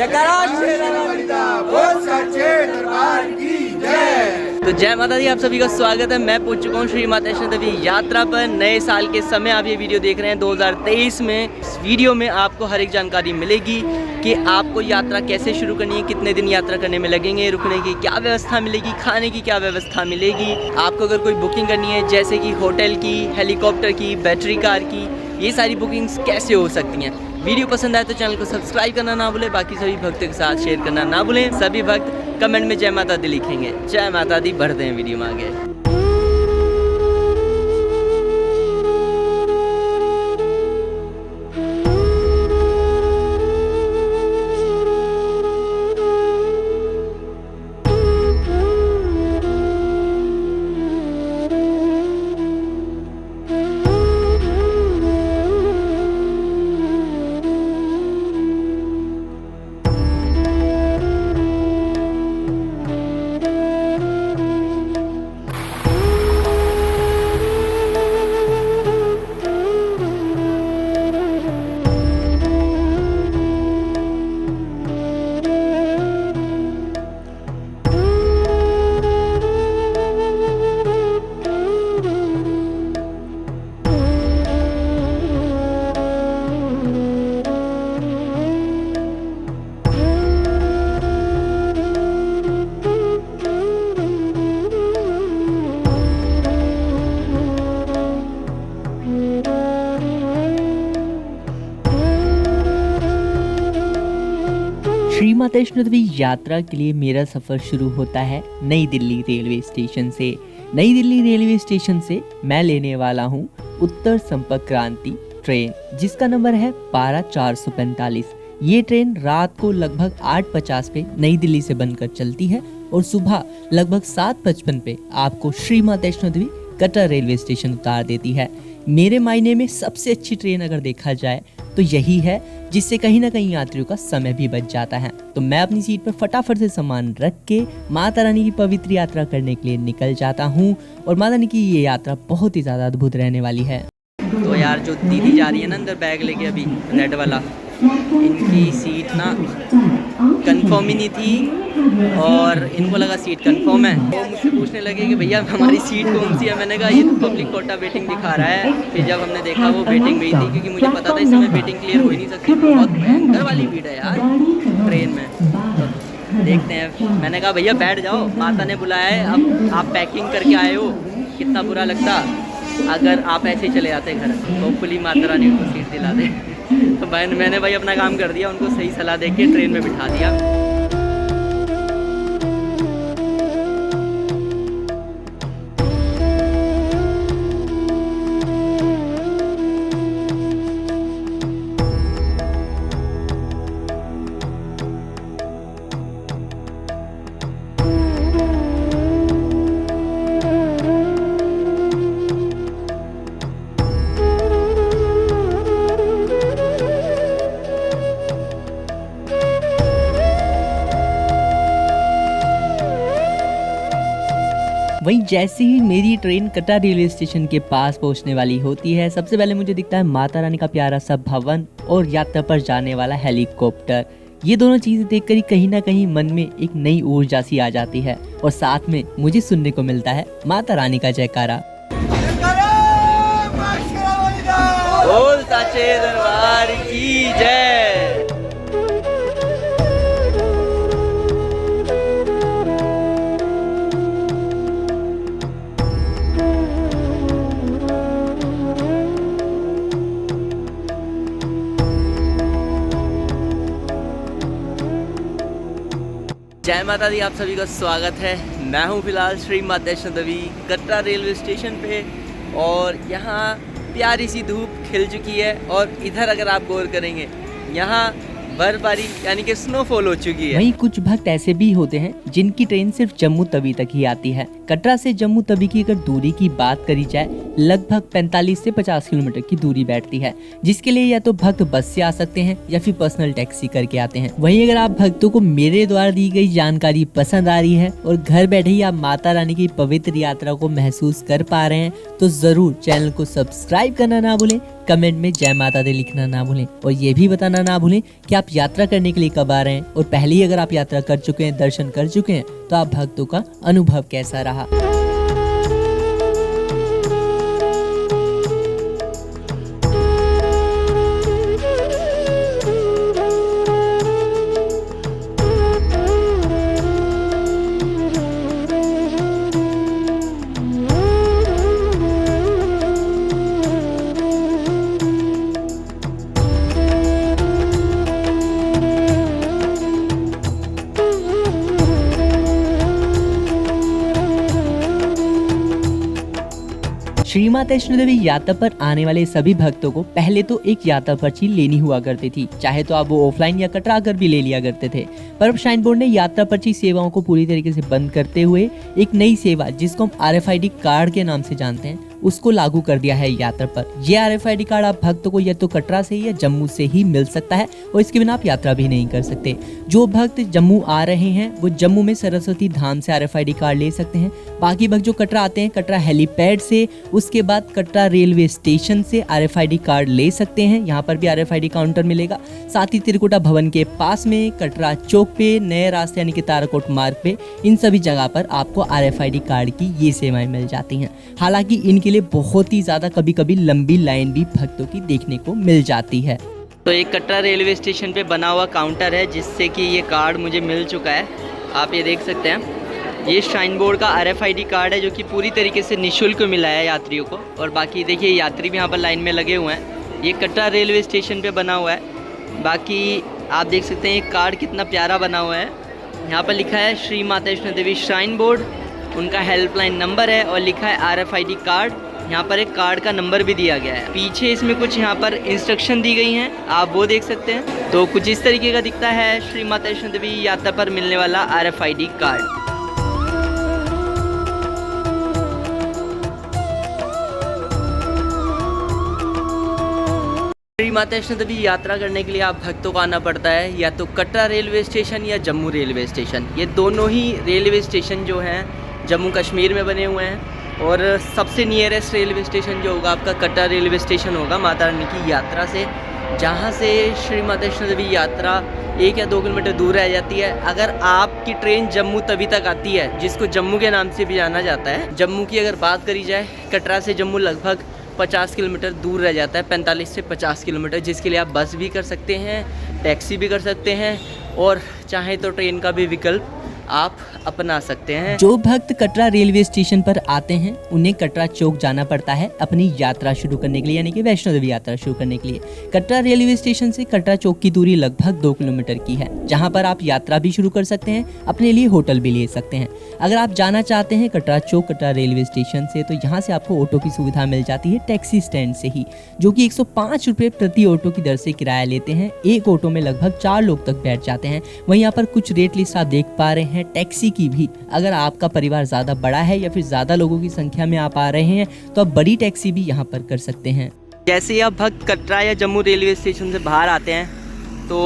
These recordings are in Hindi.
तो जय माता दी, आप सभी का स्वागत है। मैं पहुंच चुका हूं श्री माता वैष्णो देवी यात्रा पर। नए साल के समय आप ये वीडियो देख रहे हैं 2023 में। इस वीडियो में आपको हर एक जानकारी मिलेगी कि आपको यात्रा कैसे शुरू करनी है, कितने दिन यात्रा करने में लगेंगे, रुकने की क्या व्यवस्था मिलेगी, खाने की क्या व्यवस्था मिलेगी। आपको अगर कोई बुकिंग करनी है जैसे कि होटल की, हेलीकॉप्टर की, बैटरी कार की, ये सारी बुकिंग्स कैसे हो सकती हैं। वीडियो पसंद आए तो चैनल को सब्सक्राइब करना ना भूलें, बाकी सभी भक्तों के साथ शेयर करना ना भूलें। सभी भक्त कमेंट में जय माता दी लिखेंगे। जय माता दी। बढ़ते हैं वीडियो में आगे। श्री माता वैष्णो देवी यात्रा के लिए मेरा सफ़र शुरू होता है नई दिल्ली रेलवे स्टेशन से। नई दिल्ली रेलवे स्टेशन से मैं लेने वाला हूँ उत्तर संपर्क क्रांति ट्रेन, जिसका नंबर है 12445। ये ट्रेन रात को लगभग 8:50 पे नई दिल्ली से बनकर चलती है और सुबह लगभग 7:55 पे आपको श्री माता वैष्णो देवी कटरा रेलवे स्टेशन उतार देती है। मेरे मायने में सबसे अच्छी ट्रेन अगर देखा जाए तो यही है, जिससे कहीं ना कहीं यात्रियों का समय भी बच जाता है। तो मैं अपनी सीट पर फटाफट से सामान रख के माता रानी की पवित्र यात्रा करने के लिए निकल जाता हूँ। और माता रानी की ये यात्रा बहुत ही ज़्यादा अद्भुत रहने वाली है। तो यार जो दीदी जा रही है ना अंदर बैग लेके अभी रेड वाला, इनकी सीट ना कंफर्म ही नहीं थी और इनको लगा सीट कंफर्म है। वो मुझसे पूछने लगे कि भैया हमारी सीट कौन सी है। मैंने कहा ये तो पब्लिक कोटा वेटिंग दिखा रहा है। फिर जब हमने देखा वो वेटिंग में ही थी, क्योंकि मुझे पता था इस समय वेटिंग क्लियर हो ही नहीं सकती, बहुत भयंकर वाली भीड़ है यार ट्रेन में। तो देखते हैं। मैंने कहा भैया बैठ जाओ, माता ने बुलाया है, अब आप पैकिंग करके आए हो। कितना बुरा लगता अगर आप ऐसे ही चले जाते घर। होपफुली माता रानी उनको सीट दिला दे। तो मैंने भाई अपना काम कर दिया, उनको सही सलाह दे के ट्रेन में बिठा दिया। वहीं जैसे ही मेरी ट्रेन कटरा रेलवे स्टेशन के पास पहुंचने वाली होती है, सबसे पहले मुझे दिखता है माता रानी का प्यारा सा भवन और यात्रा पर जाने वाला हेलीकॉप्टर। ये दोनों चीजें देखकर ही कहीं ना कहीं मन में एक नई ऊर्जा सी आ जाती है और साथ में मुझे सुनने को मिलता है माता रानी का जयकारा। बोल साचे दरबार की जय। जय माता दी, आप सभी का स्वागत है। मैं हूं फिलहाल श्री माता वैष्णो देवी कटरा रेलवे स्टेशन पे और यहाँ प्यारी सी धूप खिल चुकी है। और इधर अगर आप गौर करेंगे यहाँ बर्फबारी यानी कि स्नोफॉल हो चुकी है। वहीं कुछ भक्त ऐसे भी होते हैं जिनकी ट्रेन सिर्फ जम्मू तवी तक ही आती है। कटरा से जम्मू तवी की अगर दूरी की बात करी जाए लगभग 45 से 50 किलोमीटर की दूरी बैठती है, जिसके लिए या तो भक्त बस से आ सकते हैं या फिर पर्सनल टैक्सी करके आते हैं। वहीं अगर आप भक्तों को मेरे द्वारा दी गई जानकारी पसंद आ रही है और घर बैठे ही आप माता रानी की पवित्र यात्रा को महसूस कर पा रहे हैं तो जरूर चैनल को सब्सक्राइब करना ना भूलें, कमेंट में जय माता दी लिखना ना भूलें और ये भी बताना ना भूलें कि आप आप यात्रा करने के लिए कब आ रहे हैं और पहले ही अगर आप यात्रा कर चुके हैं, दर्शन कर चुके हैं, तो आप भक्तों का अनुभव कैसा रहा। श्री माता वैष्णो देवी यात्रा पर आने वाले सभी भक्तों को पहले तो एक यात्रा पर्ची लेनी हुआ करती थी, चाहे तो आप वो ऑफलाइन या कटरा कर भी ले लिया करते थे। पर अब श्राइन बोर्ड ने यात्रा पर्ची सेवाओं को पूरी तरीके से बंद करते हुए एक नई सेवा, जिसको हम RFID कार्ड के नाम से जानते हैं, उसको लागू कर दिया है यात्रा पर। ये RFID कार्ड आप भक्तों को या तो कटरा से या जम्मू से ही मिल सकता है और इसके बिना आप यात्रा भी नहीं कर सकते। जो भक्त जम्मू आ रहे हैं वो जम्मू में सरस्वती धाम से RFID कार्ड ले सकते हैं। बाकी भक्त जो कटरा आते हैं, कटरा हेलीपैड से, उसके बाद कटरा रेलवे स्टेशन से RFID कार्ड ले सकते हैं। यहाँ पर भी RFID काउंटर मिलेगा। साथ ही त्रिकुटा भवन के पास में, कटरा चौक पे, नए रास्ते यानी कि ताराकोट मार्ग पे, इन सभी जगह पर आपको RFID कार्ड की ये सेवाएं मिल जाती हैं। हालांकि इनके लिए बहुत ही ज़्यादा कभी कभी लंबी लाइन भी भक्तों की देखने को मिल जाती है। तो एक कटरा रेलवे स्टेशन पे बना हुआ काउंटर है जिससे कि ये कार्ड मुझे मिल चुका है। आप ये देख सकते हैं, ये श्राइन बोर्ड का RFID कार्ड है जो कि पूरी तरीके से निःशुल्क मिला है यात्रियों को। और बाकी देखिए यात्री भी यहाँ पर लाइन में लगे हुए हैं। ये कटरा रेलवे स्टेशन पे बना हुआ है। बाकी आप देख सकते हैं ये कार्ड कितना प्यारा बना हुआ है। यहाँ पर लिखा है श्री माता वैष्णो देवी श्राइन बोर्ड, उनका हेल्पलाइन नंबर है और लिखा है RFID कार्ड। यहाँ पर एक कार्ड का नंबर भी दिया गया है। पीछे इसमें कुछ यहाँ पर इंस्ट्रक्शन दी गई हैं, आप वो देख सकते हैं। तो कुछ इस तरीके का दिखता है श्री माता वैष्णो देवी यात्रा पर मिलने वाला RFID कार्ड। श्री माता वैष्णो देवी यात्रा करने के लिए आप भक्तों को आना पड़ता है या तो कटरा रेलवे स्टेशन या जम्मू रेलवे स्टेशन। ये दोनों ही रेलवे स्टेशन जो हैं जम्मू कश्मीर में बने हुए हैं। और सबसे नियरेस्ट रेलवे स्टेशन जो होगा आपका कटरा रेलवे स्टेशन होगा माता रानी की यात्रा से, जहाँ से श्री माता वैष्णो देवी यात्रा 1 या 2 किलोमीटर दूर रह जाती है। अगर आपकी ट्रेन जम्मू तभी तक आती है, जिसको जम्मू के नाम से भी जाना जाता है। जम्मू की अगर बात करी जाए, कटरा से जम्मू लगभग 50 किलोमीटर दूर रह जाता है, 45 से 50 किलोमीटर, जिसके लिए आप बस भी कर सकते हैं, टैक्सी भी कर सकते हैं और चाहे तो ट्रेन का भी विकल्प आप अपना सकते हैं। जो भक्त कटरा रेलवे स्टेशन पर आते हैं उन्हें कटरा चौक जाना पड़ता है अपनी यात्रा शुरू करने के लिए, यानी कि वैष्णो देवी यात्रा शुरू करने के लिए। कटरा रेलवे स्टेशन से कटरा चौक की दूरी लगभग 2 किलोमीटर की है, जहां पर आप यात्रा भी शुरू कर सकते हैं, अपने लिए होटल भी ले सकते हैं। अगर आप जाना चाहते हैं कटरा चौक कटरा रेलवे स्टेशन से, तो यहाँ से आपको ऑटो की सुविधा मिल जाती है टैक्सी स्टैंड से ही, जो कि 105 रुपये प्रति ऑटो की दर से किराया लेते हैं। एक ऑटो में लगभग 4 लोग तक बैठ जाते हैं। वहीं यहाँ पर कुछ रेट लिस्ट आप देख पा रहे हैं टैक्सी की भी। अगर आपका परिवार ज़्यादा बड़ा है या फिर ज़्यादा लोगों की संख्या में आप आ रहे हैं तो आप बड़ी टैक्सी भी यहाँ पर कर सकते हैं। जैसे ही आप भक्त कटरा या जम्मू रेलवे स्टेशन से बाहर आते हैं तो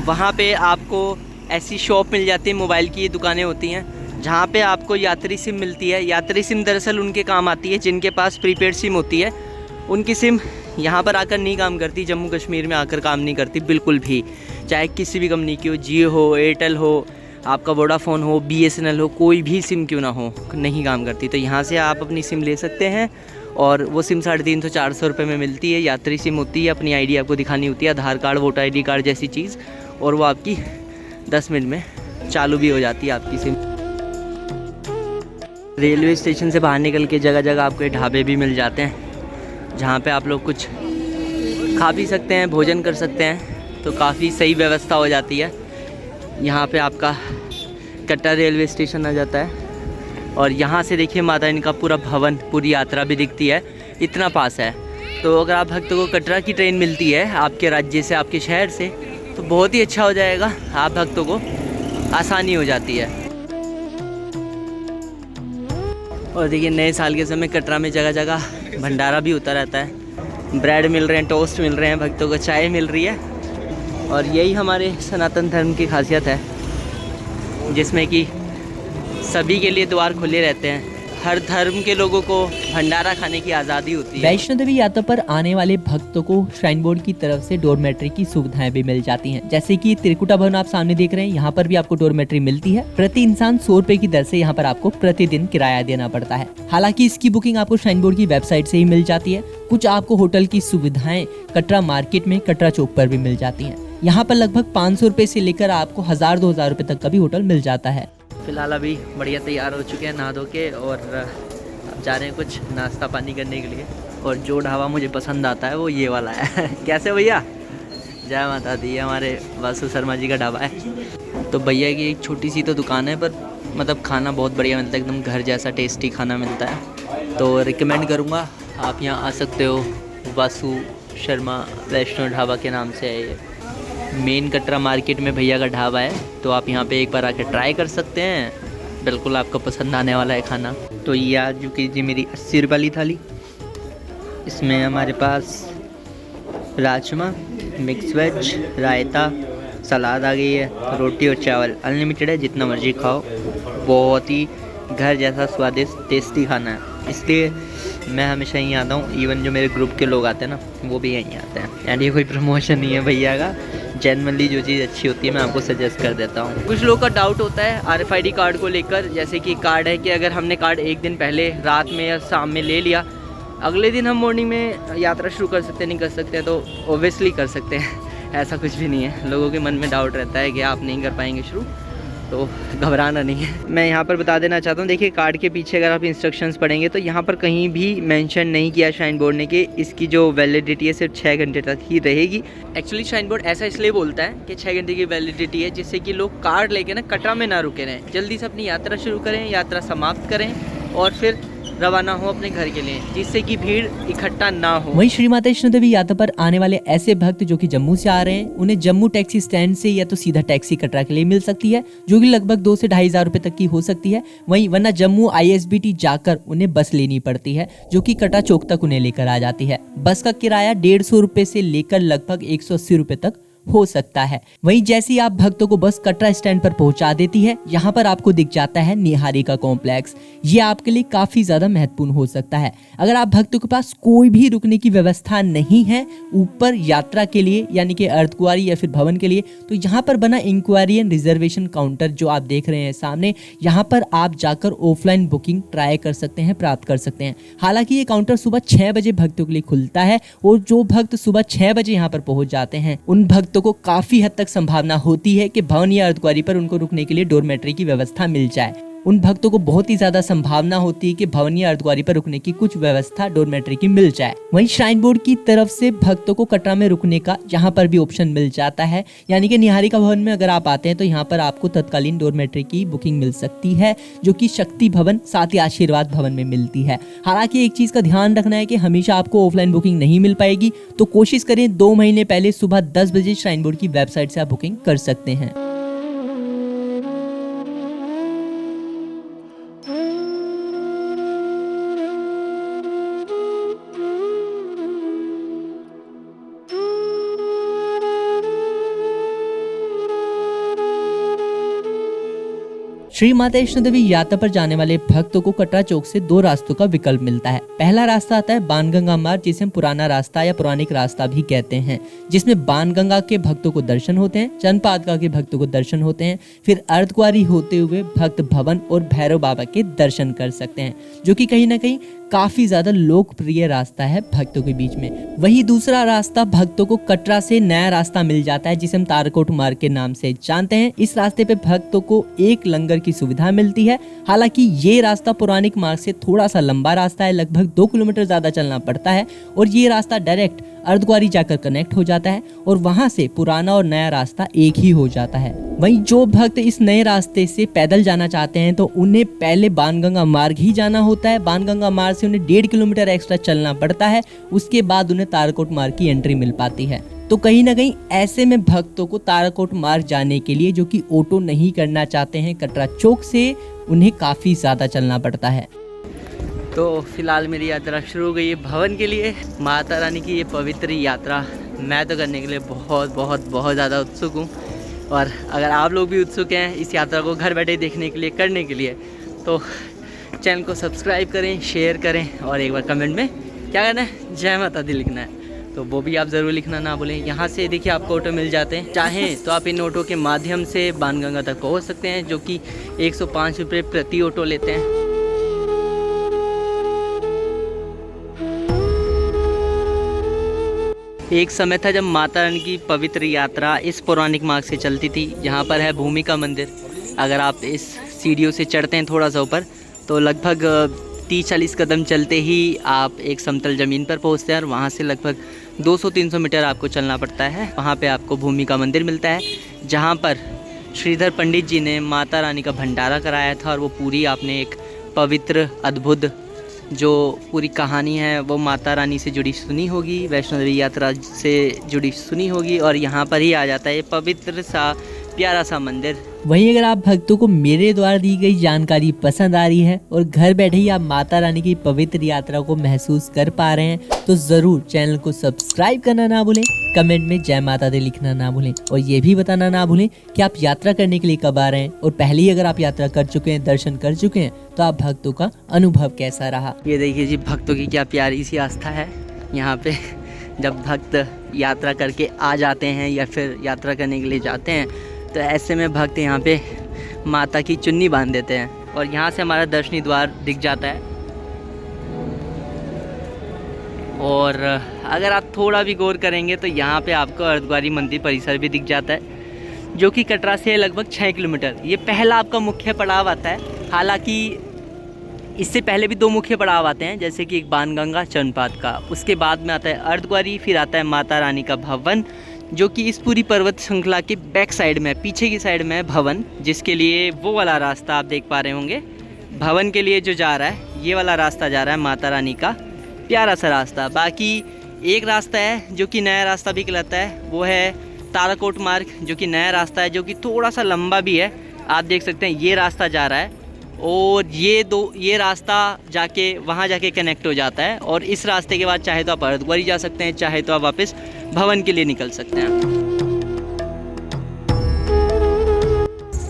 वहाँ पे आपको ऐसी शॉप मिल जाती है, मोबाइल की दुकानें होती हैं, जहाँ पे आपको यात्री सिम मिलती है। यात्री सिम दरअसल उनके काम आती है जिनके पास प्रीपेड सिम होती है। उनकी सिम यहाँ पर आकर नहीं काम करती, जम्मू कश्मीर में आकर काम नहीं करती बिल्कुल भी। चाहे किसी भी कंपनी की हो, जियो हो, एयरटेल हो, आपका वोडाफोन हो, BSNL हो, कोई भी सिम क्यों ना हो, नहीं काम करती। तो यहाँ से आप अपनी सिम ले सकते हैं और वो सिम 350-400 रुपये में मिलती है। यात्री सिम होती है, अपनी ID आपको दिखानी होती है, आधार कार्ड, वोटर ID कार्ड जैसी चीज़, और वो आपकी 10 मिनट में चालू भी हो जाती है आपकी सिम। रेलवे स्टेशन से बाहर निकल के जगह जगह आपको ढाबे भी मिल जाते हैं, जहाँ पे आप लोग कुछ खा भी सकते हैं, भोजन कर सकते हैं। तो काफ़ी सही व्यवस्था हो जाती है। यहाँ पे आपका कटरा रेलवे स्टेशन आ जाता है और यहाँ से देखिए माता रानी का पूरा भवन, पूरी यात्रा भी दिखती है, इतना पास है। तो अगर आप भक्तों को कटरा की ट्रेन मिलती है आपके राज्य से, आपके शहर से, तो बहुत ही अच्छा हो जाएगा, आप भक्तों को आसानी हो जाती है। और देखिए नए साल के समय कटरा में जगह जगह भंडारा भी होता रहता है, ब्रेड मिल रहे हैं, टोस्ट मिल रहे हैं, भक्तों को चाय मिल रही है। और यही हमारे सनातन धर्म की खासियत है, जिसमें कि सभी के लिए द्वार खुले रहते हैं। हर धर्म के लोगों को भंडारा खाने की आज़ादी होती है। वैष्णो देवी यात्रा पर आने वाले भक्तों को श्राइन बोर्ड की तरफ से डोरमेट्री की सुविधाएं भी मिल जाती हैं। जैसे कि त्रिकुटा भवन आप सामने देख रहे हैं, यहाँ पर भी आपको डोरमेट्री मिलती है। प्रति इंसान 100 रुपए की दर से यहाँ पर आपको प्रतिदिन किराया देना पड़ता है। हालांकि इसकी बुकिंग आपको श्राइन बोर्ड की वेबसाइट से ही मिल जाती है। कुछ आपको होटल की सुविधाएं कटरा मार्केट में कटरा चौक पर भी मिल जाती है। यहाँ पर लगभग 500 रुपए से लेकर आपको 1000-2000 रुपए तक का भी होटल मिल जाता है। फिलहाल अभी बढ़िया तैयार हो चुके हैं नहा धो के, और अब जा रहे हैं कुछ नाश्ता पानी करने के लिए। और जो ढाबा मुझे पसंद आता है वो ये वाला है। कैसे भैया? जय माता दी। हमारे वासु शर्मा जी का ढाबा है। तो भैया की एक छोटी सी तो दुकान है, पर मतलब खाना बहुत बढ़िया मिलता है, एकदम घर जैसा टेस्टी खाना मिलता है। तो रिकमेंड करूँगा आप यहाँ आ सकते हो। वासु शर्मा वैष्णो ढाबा के नाम से है ये। मेन कटरा मार्केट में भैया का ढाबा है, तो आप यहाँ पे एक बार आके ट्राई कर सकते हैं। बिल्कुल आपको पसंद आने वाला है खाना। तो ये आ चुकी जी मेरी 80 रुपये वाली थाली। इसमें हमारे पास राजमा, मिक्स वेज, रायता, सलाद आ गई है, रोटी और चावल अनलिमिटेड है, जितना मर्जी खाओ। बहुत ही घर जैसा स्वादिष्ट टेस्टी खाना है, इसलिए मैं हमेशा यहीं आता हूँ। इवन जो मेरे ग्रुप के लोग आते हैं ना, वो भी यहीं आते हैं। यानी ये कोई प्रमोशन नहीं है भैया का, जनरली जो चीज़ अच्छी होती है मैं आपको सजेस्ट कर देता हूँ। कुछ लोगों का डाउट होता है RFID कार्ड को लेकर। जैसे कि कार्ड है कि अगर हमने कार्ड एक दिन पहले रात में या शाम में ले लिया, अगले दिन हम मॉर्निंग में यात्रा शुरू कर सकते नहीं कर सकते, तो ओब्वियसली कर सकते हैं। ऐसा कुछ भी नहीं है। लोगों के मन में डाउट रहता है कि आप नहीं कर पाएंगे शुरू, तो घबराना नहीं है। मैं यहाँ पर बता देना चाहता हूँ, देखिए कार्ड के पीछे अगर आप इंस्ट्रक्शंस पढ़ेंगे तो यहाँ पर कहीं भी मेंशन नहीं किया श्राइन बोर्ड ने कि इसकी जो वैलिडिटी है सिर्फ 6 घंटे तक ही रहेगी। एक्चुअली श्राइन बोर्ड ऐसा इसलिए बोलता है कि 6 घंटे की वैलिडिटी है, जिससे कि लोग कार्ड लेके ना कटरा में ना रुके रहें, जल्दी से अपनी यात्रा शुरू करें, यात्रा समाप्त करें और फिर रवाना हो अपने घर के लिए, जिससे कि भीड़ इकट्ठा ना हो। वहीं श्री माता वैष्णो देवी यात्रा पर आने वाले ऐसे भक्त जो कि जम्मू से आ रहे हैं, उन्हें जम्मू टैक्सी स्टैंड से या तो सीधा टैक्सी कटरा के लिए मिल सकती है, जो कि लगभग 2 से 2500 रुपए तक की हो सकती है। वहीं वरना जम्मू ISBT जाकर उन्हें बस लेनी पड़ती है, जो कि कटरा चौक तक उन्हें लेकर आ जाती है। बस का किराया 150 रुपए से लेकर लगभग 180 रुपए तक हो सकता है। वहीं जैसे ही आप भक्तों को बस कटरा स्टैंड पर पहुंचा देती है, यहाँ पर आपको दिख जाता है निहारिका कॉम्प्लेक्स। ये आपके लिए काफी ज्यादा महत्वपूर्ण हो सकता है। अगर आप भक्तों के पास कोई भी रुकने की व्यवस्था नहीं है ऊपर यात्रा के लिए, यानी कि अर्धकुंवारी या फिर भवन के लिए, तो यहाँ पर बना इंक्वायरी एंड रिजर्वेशन काउंटर जो आप देख रहे हैं सामने, यहाँ पर आप जाकर ऑफलाइन बुकिंग ट्राई कर सकते हैं, प्राप्त कर सकते हैं। हालांकि ये काउंटर सुबह 6 बजे भक्तों के लिए खुलता है, और जो भक्त सुबह 6 बजे यहाँ पर पहुंच जाते हैं, उन भक्तों को काफी हद तक संभावना होती है कि भवन या अर्धकुंवारी पर उनको रुकने के लिए डोरमेट्री की व्यवस्था मिल जाए। उन भक्तों को बहुत ही ज्यादा संभावना होती है कि भवन या अर्धकुंवारी पर रुकने की कुछ व्यवस्था डोरमेट्री की मिल जाए। वहीं श्राइन बोर्ड की तरफ से भक्तों को कटरा में रुकने का यहाँ पर भी ऑप्शन मिल जाता है, यानी कि निहारिका भवन में अगर आप आते हैं तो यहाँ पर आपको तत्कालीन डोरमेट्री की बुकिंग मिल सकती है, जो कि शक्ति भवन साथ ही आशीर्वाद भवन में मिलती है। हालांकि एक चीज का ध्यान रखना है कि हमेशा आपको ऑफलाइन बुकिंग नहीं मिल पाएगी, तो कोशिश करें 2 महीने पहले सुबह 10 बजे श्राइन बोर्ड की वेबसाइट से आप बुकिंग कर सकते हैं। श्री माता वैष्णो देवी यात्रा पर जाने वाले भक्तों को कटरा चौक से 2 रास्तों का विकल्प मिलता है। पहला रास्ता आता है बाणगंगा मार्ग, जिसे हम पुराना रास्ता या पौराणिक रास्ता भी कहते हैं, जिसमें बाणगंगा के भक्तों को दर्शन होते हैं, चंदपादुका के भक्तों को दर्शन होते हैं, फिर अर्धकुंवारी होते हुए भक्त भवन और भैरव बाबा के दर्शन कर सकते हैं, जो कि कहीं ना कहीं काफी ज्यादा लोकप्रिय रास्ता है भक्तों के बीच में। वही दूसरा रास्ता भक्तों को कटरा से नया रास्ता मिल जाता है, जिसे हम ताराकोट मार्ग के नाम से जानते हैं। इस रास्ते पे भक्तों को एक लंगर की सुविधा मिलती है। हालांकि ये रास्ता पौराणिक मार्ग से थोड़ा सा लंबा रास्ता है, लगभग 2 किलोमीटर ज्यादा चलना पड़ता है, और ये रास्ता डायरेक्ट अर्धकुंवारी जाकर कनेक्ट हो जाता है, और वहां से पुराना और नया रास्ता एक ही हो जाता है। वहीं जो भक्त इस नए रास्ते से पैदल जाना चाहते हैं, तो उन्हें पहले बाणगंगा मार्ग ही जाना होता है। बाणगंगा मार्ग से उन्हें 1.5 किलोमीटर एक्स्ट्रा चलना पड़ता है, उसके बाद उन्हें ताराकोट मार्ग की एंट्री मिल पाती है। तो कहीं ना कहीं ऐसे में भक्तों को ताराकोट मार्ग जाने के लिए, जो कि ऑटो नहीं करना चाहते हैं कटरा चौक से, उन्हें काफी ज्यादा चलना पड़ता है। तो फिलहाल मेरी यात्रा शुरू हो गई है भवन के लिए। माता रानी की ये पवित्र यात्रा मैं तो करने के लिए बहुत बहुत बहुत ज़्यादा उत्सुक हूँ, और अगर आप लोग भी उत्सुक हैं इस यात्रा को घर बैठे देखने के लिए, करने के लिए, तो चैनल को सब्सक्राइब करें, शेयर करें और एक बार कमेंट में क्या करना है, जय माता दी लिखना है, तो वो भी आप ज़रूर लिखना ना भूलें। यहाँ से देखिए आपको ऑटो मिल जाते हैं, चाहें तो आप इन ऑटो के माध्यम से बाणगंगा तक पहुँच सकते हैं, जो कि 105 रुपये प्रति ऑटो लेते हैं। एक समय था जब माता रानी की पवित्र यात्रा इस पौराणिक मार्ग से चलती थी। यहाँ पर है भूमिका मंदिर। अगर आप इस सीढ़ियों से चढ़ते हैं थोड़ा सा ऊपर, तो लगभग 30-40 कदम चलते ही आप एक समतल ज़मीन पर पहुँचते हैं और वहाँ से लगभग 200-300 मीटर आपको चलना पड़ता है। वहाँ पे आपको भूमिका मंदिर मिलता है, जहाँ पर श्रीधर पंडित जी ने माता रानी का भंडारा कराया था और वो पूरी आपने एक पवित्र अद्भुत जो पूरी कहानी है वो माता रानी से जुड़ी सुनी होगी, वैष्णो देवी यात्रा से जुड़ी सुनी होगी, और यहाँ पर ही आ जाता है ये पवित्र सा प्यारा सा मंदिर। वहीं अगर आप भक्तों को मेरे द्वारा दी गई जानकारी पसंद आ रही है और घर बैठे ही आप माता रानी की पवित्र यात्रा को महसूस कर पा रहे हैं, तो जरूर चैनल को सब्सक्राइब करना ना भूलें, कमेंट में जय माता दी लिखना ना भूलें, और ये भी बताना ना भूलें कि आप यात्रा करने के लिए कब आ रहे हैं, और पहले ही अगर आप यात्रा कर चुके हैं, दर्शन कर चुके हैं, तो आप भक्तों का अनुभव कैसा रहा। ये देखिए जी, भक्तों की क्या प्यारी सी आस्था है। यहाँ पे जब भक्त यात्रा करके आ जाते हैं या फिर यात्रा करने के लिए जाते हैं, तो ऐसे में भक्त यहाँ पे माता की चुन्नी बांध देते हैं और यहाँ से हमारा दर्शनी द्वार दिख जाता है। और अगर आप थोड़ा भी गौर करेंगे तो यहाँ पे आपको अर्धकुंवारी मंदिर परिसर भी दिख जाता है, जो कि कटरा से लगभग 6 किलोमीटर। ये पहला आपका मुख्य पड़ाव आता है। हालांकि इससे पहले भी 2 मुख्य पड़ाव आते हैं, जैसे कि एक बाणगंगा चरणपाद का, उसके बाद में आता है अर्धकुंवारी, फिर आता है माता रानी का भवन, जो कि इस पूरी पर्वत श्रृंखला के बैक साइड में, पीछे की साइड में भवन, जिसके लिए वो वाला रास्ता आप देख पा रहे होंगे। भवन के लिए जो जा रहा है, ये वाला रास्ता जा रहा है माता रानी का, प्यारा सा रास्ता। बाकी एक रास्ता है जो कि नया रास्ता भी कहलाता है, वो है ताराकोट मार्ग, जो कि नया रास्ता है, जो कि थोड़ा सा लंबा भी है। आप देख सकते हैं ये रास्ता जा रहा है, और ये रास्ता जाके वहाँ जाके कनेक्ट हो जाता है, और इस रास्ते के बाद चाहे तो आप अर्धकुंवारी जा सकते हैं, चाहे तो आप वापस भवन के लिए निकल सकते हैं।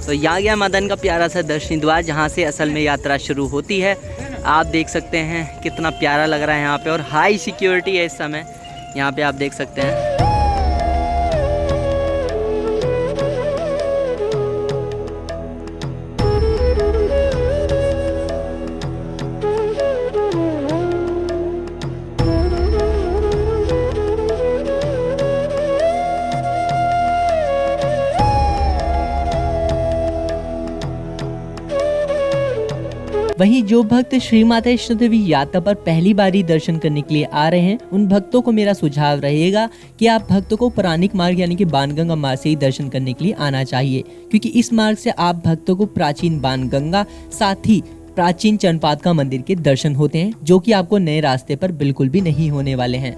तो यहाँ गया मदन का प्यारा सा दर्शनी द्वार, जहाँ से असल में यात्रा शुरू होती है। आप देख सकते हैं कितना प्यारा लग रहा है यहाँ पे, और हाई सिक्योरिटी है इस समय यहाँ पे, आप देख सकते हैं। वहीं जो भक्त श्री माता वैष्णो देवी यात्रा पर पहली बारी दर्शन करने के लिए आ रहे हैं, उन भक्तों को मेरा सुझाव रहेगा कि आप भक्तों को पौराणिक मार्ग यानी कि बाणगंगा मार्ग से ही दर्शन करने के लिए आना चाहिए, क्योंकि इस मार्ग से आप भक्तों को प्राचीन बाणगंगा साथ ही प्राचीन चरणपाद का मंदिर के दर्शन होते हैं, जो कि आपको नए रास्ते पर बिल्कुल भी नहीं होने वाले हैं।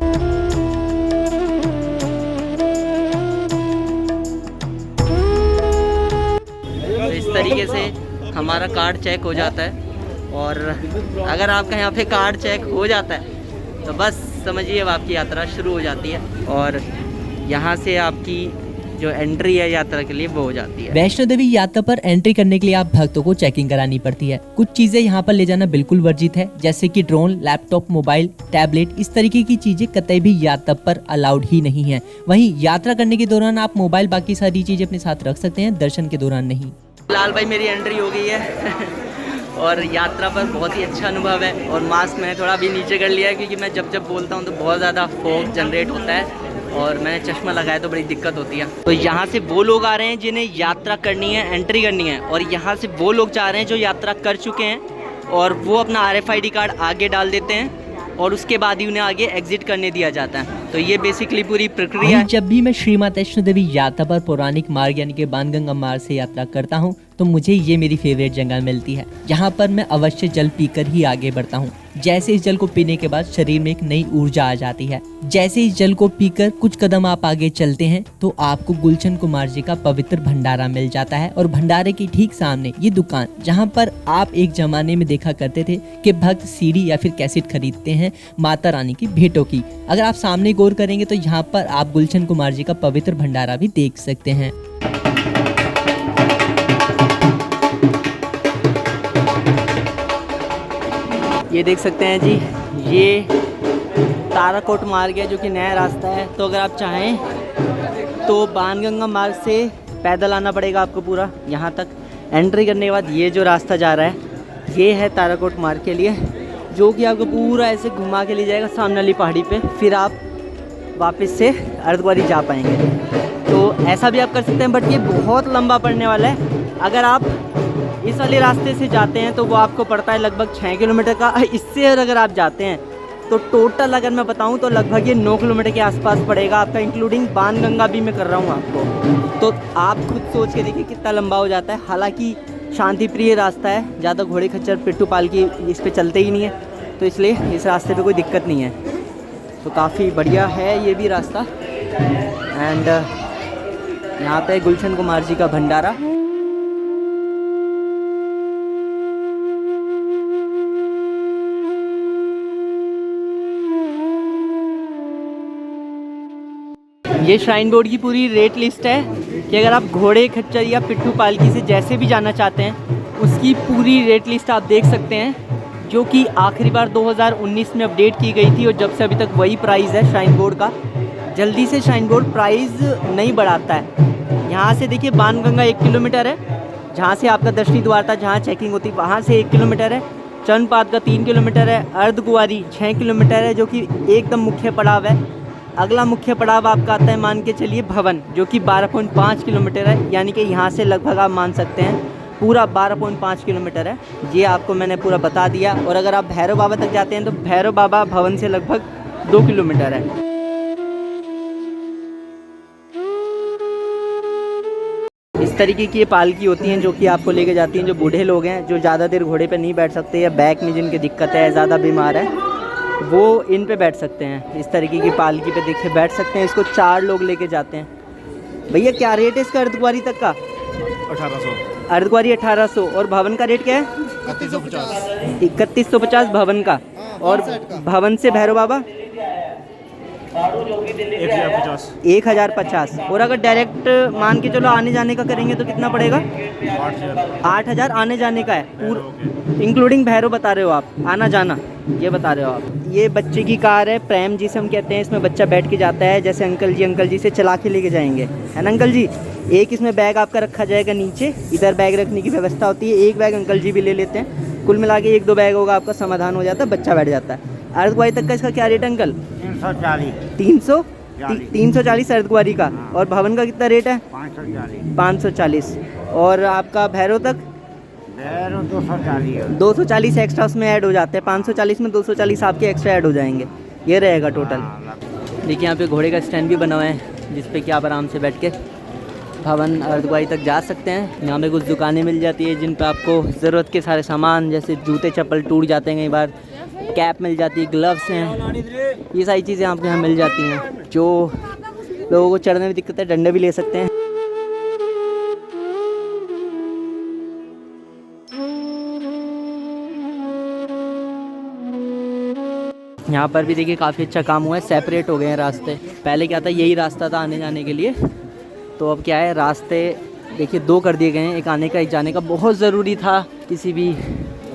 तो इस तरीके से हमारा कार्ड चेक हो जाता है, और अगर आपका यहाँ पे कार्ड चेक हो जाता है तो बस समझिए अब आपकी यात्रा शुरू हो जाती है, और यहाँ से आपकी जो एंट्री है यात्रा के लिए वो हो जाती है। वैष्णो देवी यात्रा पर एंट्री करने के लिए आप भक्तों को चेकिंग करानी पड़ती है। कुछ चीजें यहाँ पर ले जाना बिल्कुल वर्जित है, जैसे कि ड्रोन, लैपटॉप, मोबाइल, टैबलेट, इस तरीके की चीजें कतई भी यात्रा पर अलाउड ही नहीं है। वहीं यात्रा करने के दौरान आप मोबाइल, बाकी सारी चीजें अपने साथ रख सकते हैं, दर्शन के दौरान नहीं। लाल भाई मेरी एंट्री हो गई है और यात्रा पर बहुत ही अच्छा अनुभव है, और मास्क मैंने थोड़ा भी नीचे कर लिया है, क्योंकि मैं जब बोलता हूँ तो बहुत ज़्यादा फॉग जनरेट होता है, और मैंने चश्मा लगाया तो बड़ी दिक्कत होती है। तो यहाँ से वो लोग आ रहे हैं जिन्हें यात्रा करनी है, एंट्री करनी है, और यहाँ से वो लोग जा रहे हैं जो यात्रा कर चुके हैं, और वो अपना RFID कार्ड आगे डाल देते हैं, और उसके बाद ही उन्हें आगे एग्जिट करने दिया जाता है। तो ये बेसिकली पूरी प्रक्रिया है। जब भी मैं श्री माता वैष्णो देवी यात्रा पर पौराणिक मार्ग यानी कि बाणगंगा मार्ग से यात्रा करता हूँ, तो मुझे ये मेरी फेवरेट जगह मिलती है, जहाँ पर मैं अवश्य जल पीकर ही आगे बढ़ता हूँ। जैसे इस जल को पीने के बाद शरीर में एक नई ऊर्जा आ जाती है। जैसे इस जल को पीकर कुछ कदम आप आगे चलते हैं, तो आपको गुलशन कुमार जी का पवित्र भंडारा मिल जाता है, और भंडारे के ठीक सामने ये दुकान, जहाँ पर आप एक जमाने में देखा करते थे कि भक्त सीडी या फिर कैसेट खरीदते हैं माता रानी की भेंटों की। अगर आप सामने गौर करेंगे तो यहाँ पर आप गुलशन कुमार जी का पवित्र भंडारा भी देख सकते हैं। ये देख सकते हैं जी, ये ताराकोट मार्ग है जो कि नया रास्ता है। तो अगर आप चाहें तो बाणगंगा मार्ग से पैदल आना पड़ेगा आपको पूरा यहाँ तक। एंट्री करने के बाद ये जो रास्ता जा रहा है ये है ताराकोट मार्ग के लिए, जो कि आपको पूरा ऐसे घुमा के ले जाएगा सामने वाली पहाड़ी पे, फिर आप वापस से अर्धकुंवारी जा पाएंगे। तो ऐसा भी आप कर सकते हैं, बट ये बहुत लंबा पड़ने वाला है। अगर आप इस वाले रास्ते से जाते हैं तो वो आपको पड़ता है लगभग 6 किलोमीटर का। इससे अगर आप जाते हैं तो टोटल अगर मैं बताऊं तो लगभग ये 9 किलोमीटर के आसपास पड़ेगा आपका, इंक्लूडिंग बाणगंगा भी मैं कर रहा हूं आपको। तो आप खुद सोच के देखिए कितना लंबा हो जाता है। हालांकि शांति प्रिय रास्ता है, ज़्यादा घोड़े खच्चर पिट्ठू पालकी इस पर चलते ही नहीं है, तो इसलिए इस रास्ते पे कोई दिक्कत नहीं है। तो काफ़ी बढ़िया है ये भी रास्ता। एंड यहाँ पे गुलशन कुमार जी का भंडारा। ये श्राइन बोर्ड की पूरी रेट लिस्ट है कि अगर आप घोड़े खच्चर या पिट्ठू पालकी से जैसे भी जाना चाहते हैं उसकी पूरी रेट लिस्ट आप देख सकते हैं, जो कि आखिरी बार 2019 में अपडेट की गई थी और जब से अभी तक वही प्राइस है श्राइन बोर्ड का। जल्दी से श्राइन बोर्ड प्राइस नहीं बढ़ाता है। यहाँ से देखिए बाणगंगा 1 किलोमीटर है, जहाँ से आपका दर्शनी द्वार था जहाँ चेकिंग होती वहाँ से 1 किलोमीटर है। चंद्रपाद का 3 किलोमीटर है। अर्धकुंवारी 6 किलोमीटर है, जो कि एकदम मुख्य पड़ाव है। अगला मुख्य पड़ाव आपका आता है मान के चलिए भवन, जो कि 12.5 किलोमीटर है, यानी कि यहाँ से लगभग आप मान सकते हैं पूरा 12.5 किलोमीटर है। ये आपको मैंने पूरा बता दिया। और अगर आप भैरव बाबा तक जाते हैं तो भैरव बाबा भवन से लगभग 2 किलोमीटर है। इस तरीके की ये पालकी होती हैं जो कि आपको लेके जाती हैं। जो बूढ़े लोग हैं, जो ज़्यादा देर घोड़े पे नहीं बैठ सकते या बैक में जिनकी दिक्कत है, ज़्यादा बीमार है, वो इन पे बैठ सकते हैं। इस तरीके की पालकी पे देखिए बैठ सकते हैं। इसको 4 लोग लेके जाते हैं। भैया क्या रेट है इसका अर्धकुंवारी तक का? 1800। अर्धकुंवारी 1800। और भवन का रेट क्या है? 3150। 3150 भवन का। और भवन से भैरव बाबा 1050। 1050। और अगर डायरेक्ट मान के चलो आने जाने का करेंगे तो कितना पड़ेगा? 8000 आने जाने का है पूरा, इंक्लूडिंग भैरव बता रहे हो आप, आना जाना ये बता रहे हो आप। ये बच्चे की कार है, प्रेम जिसे हम कहते हैं। इसमें बच्चा बैठ के जाता है, जैसे अंकल जी से चला के लेके जाएंगे, है ना अंकल जी। एक इसमें बैग आपका रखा जाएगा नीचे, इधर बैग रखने की व्यवस्था होती है। एक बैग अंकल जी भी ले लेते हैं। कुल मिला के 1-2 बैग होगा आपका, समाधान हो जाता है, बच्चा बैठ जाता है। अर्धकुंवारी तक का इसका क्या रेट है अंकल? 340 अर्धकुंवारी का। और भवन का कितना रेट है? 540। और आपका भैरव तक 240 एक्स्ट्रा उसमें ऐड हो जाते हैं। 540 में 240 आपके एक्स्ट्रा ऐड हो जाएंगे। ये रहेगा टोटल। देखिए यहाँ पे घोड़े का स्टैंड भी बना हुआ है, जिस पे कि आप आराम से बैठ के भवन अर्धकुंवारी तक जा सकते हैं। यहाँ पे कुछ दुकानें मिल जाती है जिन पे आपको ज़रूरत के सारे सामान, जैसे जूते चप्पल टूट जाते हैं कई बार, कैप मिल जाती है, ग्लव्स हैं, ये सारी चीज़ें आपको यहाँ मिल जाती हैं। जो लोगों को चढ़ने में दिक्कत है डंडे भी ले सकते हैं। यहाँ पर भी देखिए काफ़ी अच्छा काम हुआ है, सेपरेट हो गए हैं रास्ते। पहले क्या था, यही रास्ता था आने जाने के लिए, तो अब क्या है रास्ते देखिए 2 कर दिए गए हैं, एक आने का एक जाने का। बहुत ज़रूरी था किसी भी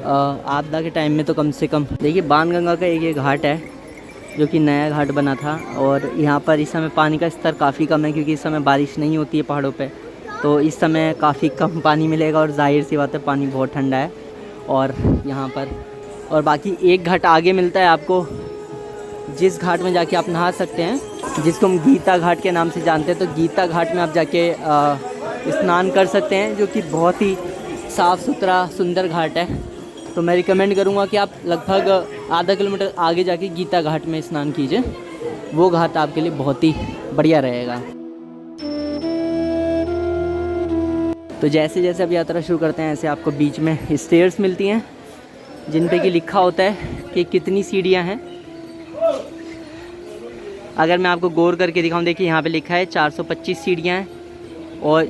आपदा के टाइम में तो कम से कम। देखिए बाणगंगा का एक ये घाट है जो कि नया घाट बना था, और यहाँ पर इस समय पानी का स्तर काफ़ी कम है क्योंकि इस समय बारिश नहीं होती है पहाड़ों पे, तो इस समय काफ़ी कम पानी मिलेगा। और जाहिर सी बात है पानी बहुत ठंडा है और यहाँ पर। और बाकी एक घाट आगे मिलता है आपको, जिस घाट में जाके आप नहा सकते हैं, जिसको हम गीता घाट के नाम से जानते हैं। तो गीता घाट में आप जाके स्नान कर सकते हैं, जो कि बहुत ही साफ़ सुथरा सुंदर घाट है। तो मैं रिकमेंड करूँगा कि आप लगभग आधा किलोमीटर आगे जाके गीता घाट में स्नान कीजिए, वो घाट आपके लिए बहुत ही बढ़िया रहेगा। तो जैसे जैसे अब यात्रा शुरू करते हैं, ऐसे आपको बीच में स्टेयर्स मिलती हैं जिन पे कि लिखा होता है कि कितनी सीढ़ियाँ हैं। अगर मैं आपको गौर करके दिखाऊं, देखिए यहाँ पे लिखा है 425 सीढ़ियाँ हैं। और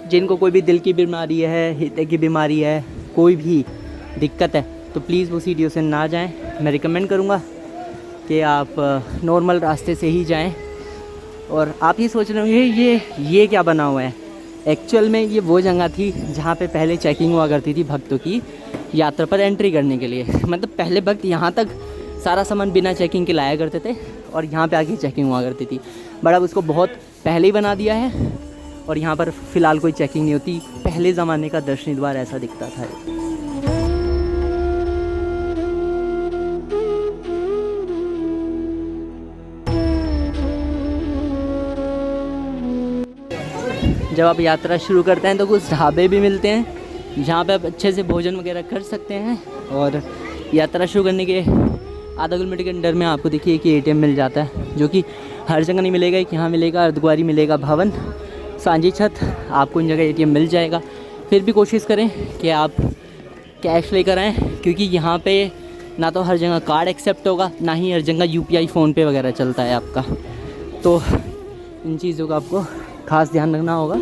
जिनको कोई भी दिल की बीमारी है, हृदय की बीमारी है, कोई भी दिक्कत है, तो प्लीज़ वो सीढ़ियों से ना जाएं। मैं रिकमेंड करूँगा कि आप नॉर्मल रास्ते से ही जाएं। और आप ये सोच रहे होंगे ये क्या बना हुआ है, एक्चुअल में ये वो जगह थी जहाँ पे पहले चेकिंग हुआ करती थी भक्तों की। यात्रा पर एंट्री करने के लिए। मतलब पहले भक्त यहाँ तक सारा सामान बिना चेकिंग के लाया करते थे और यहाँ पे आके चेकिंग हुआ करती थी, बट अब उसको बहुत पहले ही बना दिया है और यहाँ पर फ़िलहाल कोई चेकिंग नहीं होती। पहले ज़माने का दर्शनी द्वार ऐसा दिखता था। जब आप यात्रा शुरू करते हैं तो कुछ ढाबे भी मिलते हैं जहाँ पे आप अच्छे से भोजन वगैरह कर सकते हैं। और यात्रा शुरू करने के आधा किलोमीटर के अंदर में आपको देखिए कि ATM मिल जाता है, जो कि हर जगह नहीं मिलेगा। एक यहाँ मिलेगा, अर्धकुंवारी मिलेगा, भवन, सांझी छत, आपको इन जगह ATM मिल जाएगा। फिर भी कोशिश करें कि आप कैश लेकर आएँ, क्योंकि यहाँ पे ना तो हर जगह कार्ड एक्सेप्ट होगा, ना ही हर जगह UPI फ़ोनपे वगैरह चलता है आपका। तो इन चीज़ों का आपको खास ध्यान रखना होगा।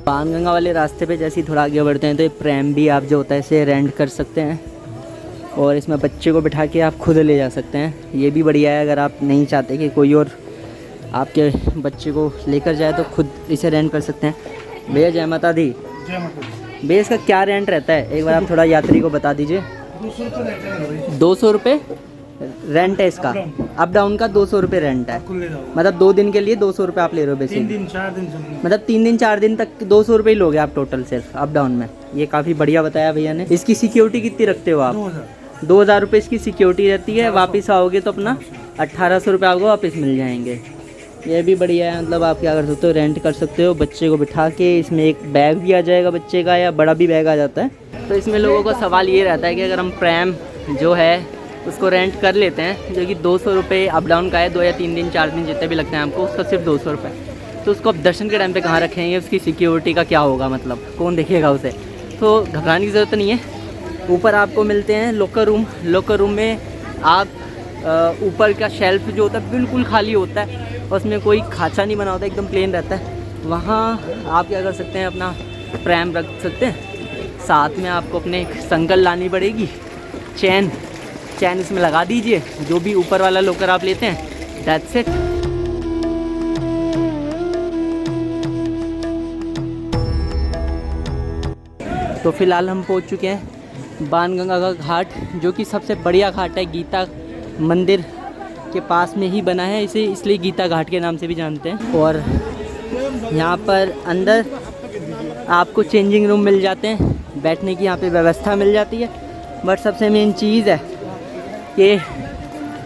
बाणगंगा वाले रास्ते पे जैसे ही थोड़ा आगे बढ़ते हैं तो ये प्रैम भी आप जो होता है इसे रेंट कर सकते हैं और इसमें बच्चे को बिठा के आप खुद ले जा सकते हैं। ये भी बढ़िया है, अगर आप नहीं चाहते कि कोई और आपके बच्चे को लेकर जाए तो खुद इसे रेंट कर सकते हैं। भैया जय माता दी। भैया इसका क्या रेंट रहता है, एक बार आप थोड़ा यात्री को बता दीजिए। 200 रुपये रेंट है इसका, अप डाउन का 200 रुपये रेंट है। मतलब 2 दिन के लिए 200 रुपये आप ले रहे हो बेसिकली। 3 दिन 4 दिन मतलब 3 दिन 4 दिन तक 200 रुपये ही लोगे आप टोटल सिर्फ अप डाउन में। ये काफ़ी बढ़िया बताया भैया ने। इसकी सिक्योरिटी कितनी रखते हो आप? 2000 रुपये इसकी सिक्योरिटी रहती है। वापस आओगे तो अपना 1800 रुपये आपको वापस मिल जाएंगे। ये भी बढ़िया है। मतलब आप क्या कर सकते हो, रेंट कर सकते हो बच्चे को बिठा के। इसमें एक बैग भी आ जाएगा बच्चे का, या बड़ा भी बैग आ जाता है। तो इसमें लोगों का सवाल ये रहता है कि अगर हम प्रैम जो है उसको रेंट कर लेते हैं, जो कि 200 रुपये अप डाउन का है, 2 या 3 दिन 4 दिन जितने भी लगते हैं हमको, उसका सिर्फ 200 रुपये, तो उसको आप दर्शन के टाइम पे कहाँ रखेंगे? उसकी सिक्योरिटी का क्या होगा, मतलब कौन देखेगा उसे? तो घबराने की ज़रूरत नहीं है। ऊपर आपको मिलते हैं लॉकर रूम। लॉकर रूम में आप ऊपर का शेल्फ जो होता है बिल्कुल खाली होता है, उसमें कोई खाँचा नहीं बना होता, एकदम प्लेन रहता है। वहाँ आप क्या कर सकते हैं, अपना प्रैम रख सकते हैं। साथ में आपको अपने संगल लानी पड़ेगी, चैन इसमें लगा दीजिए, जो भी ऊपर वाला लॉकर आप लेते हैं, दैट्स इट। तो फिलहाल हम पहुंच चुके हैं बाणगंगा का घाट, जो कि सबसे बढ़िया घाट है। गीता मंदिर के पास में ही बना है, इसे इसलिए गीता घाट के नाम से भी जानते हैं। और यहाँ पर अंदर आपको चेंजिंग रूम मिल जाते हैं, बैठने की यहाँ पे व्यवस्था मिल जाती है। बट सबसे मेन चीज़ है कि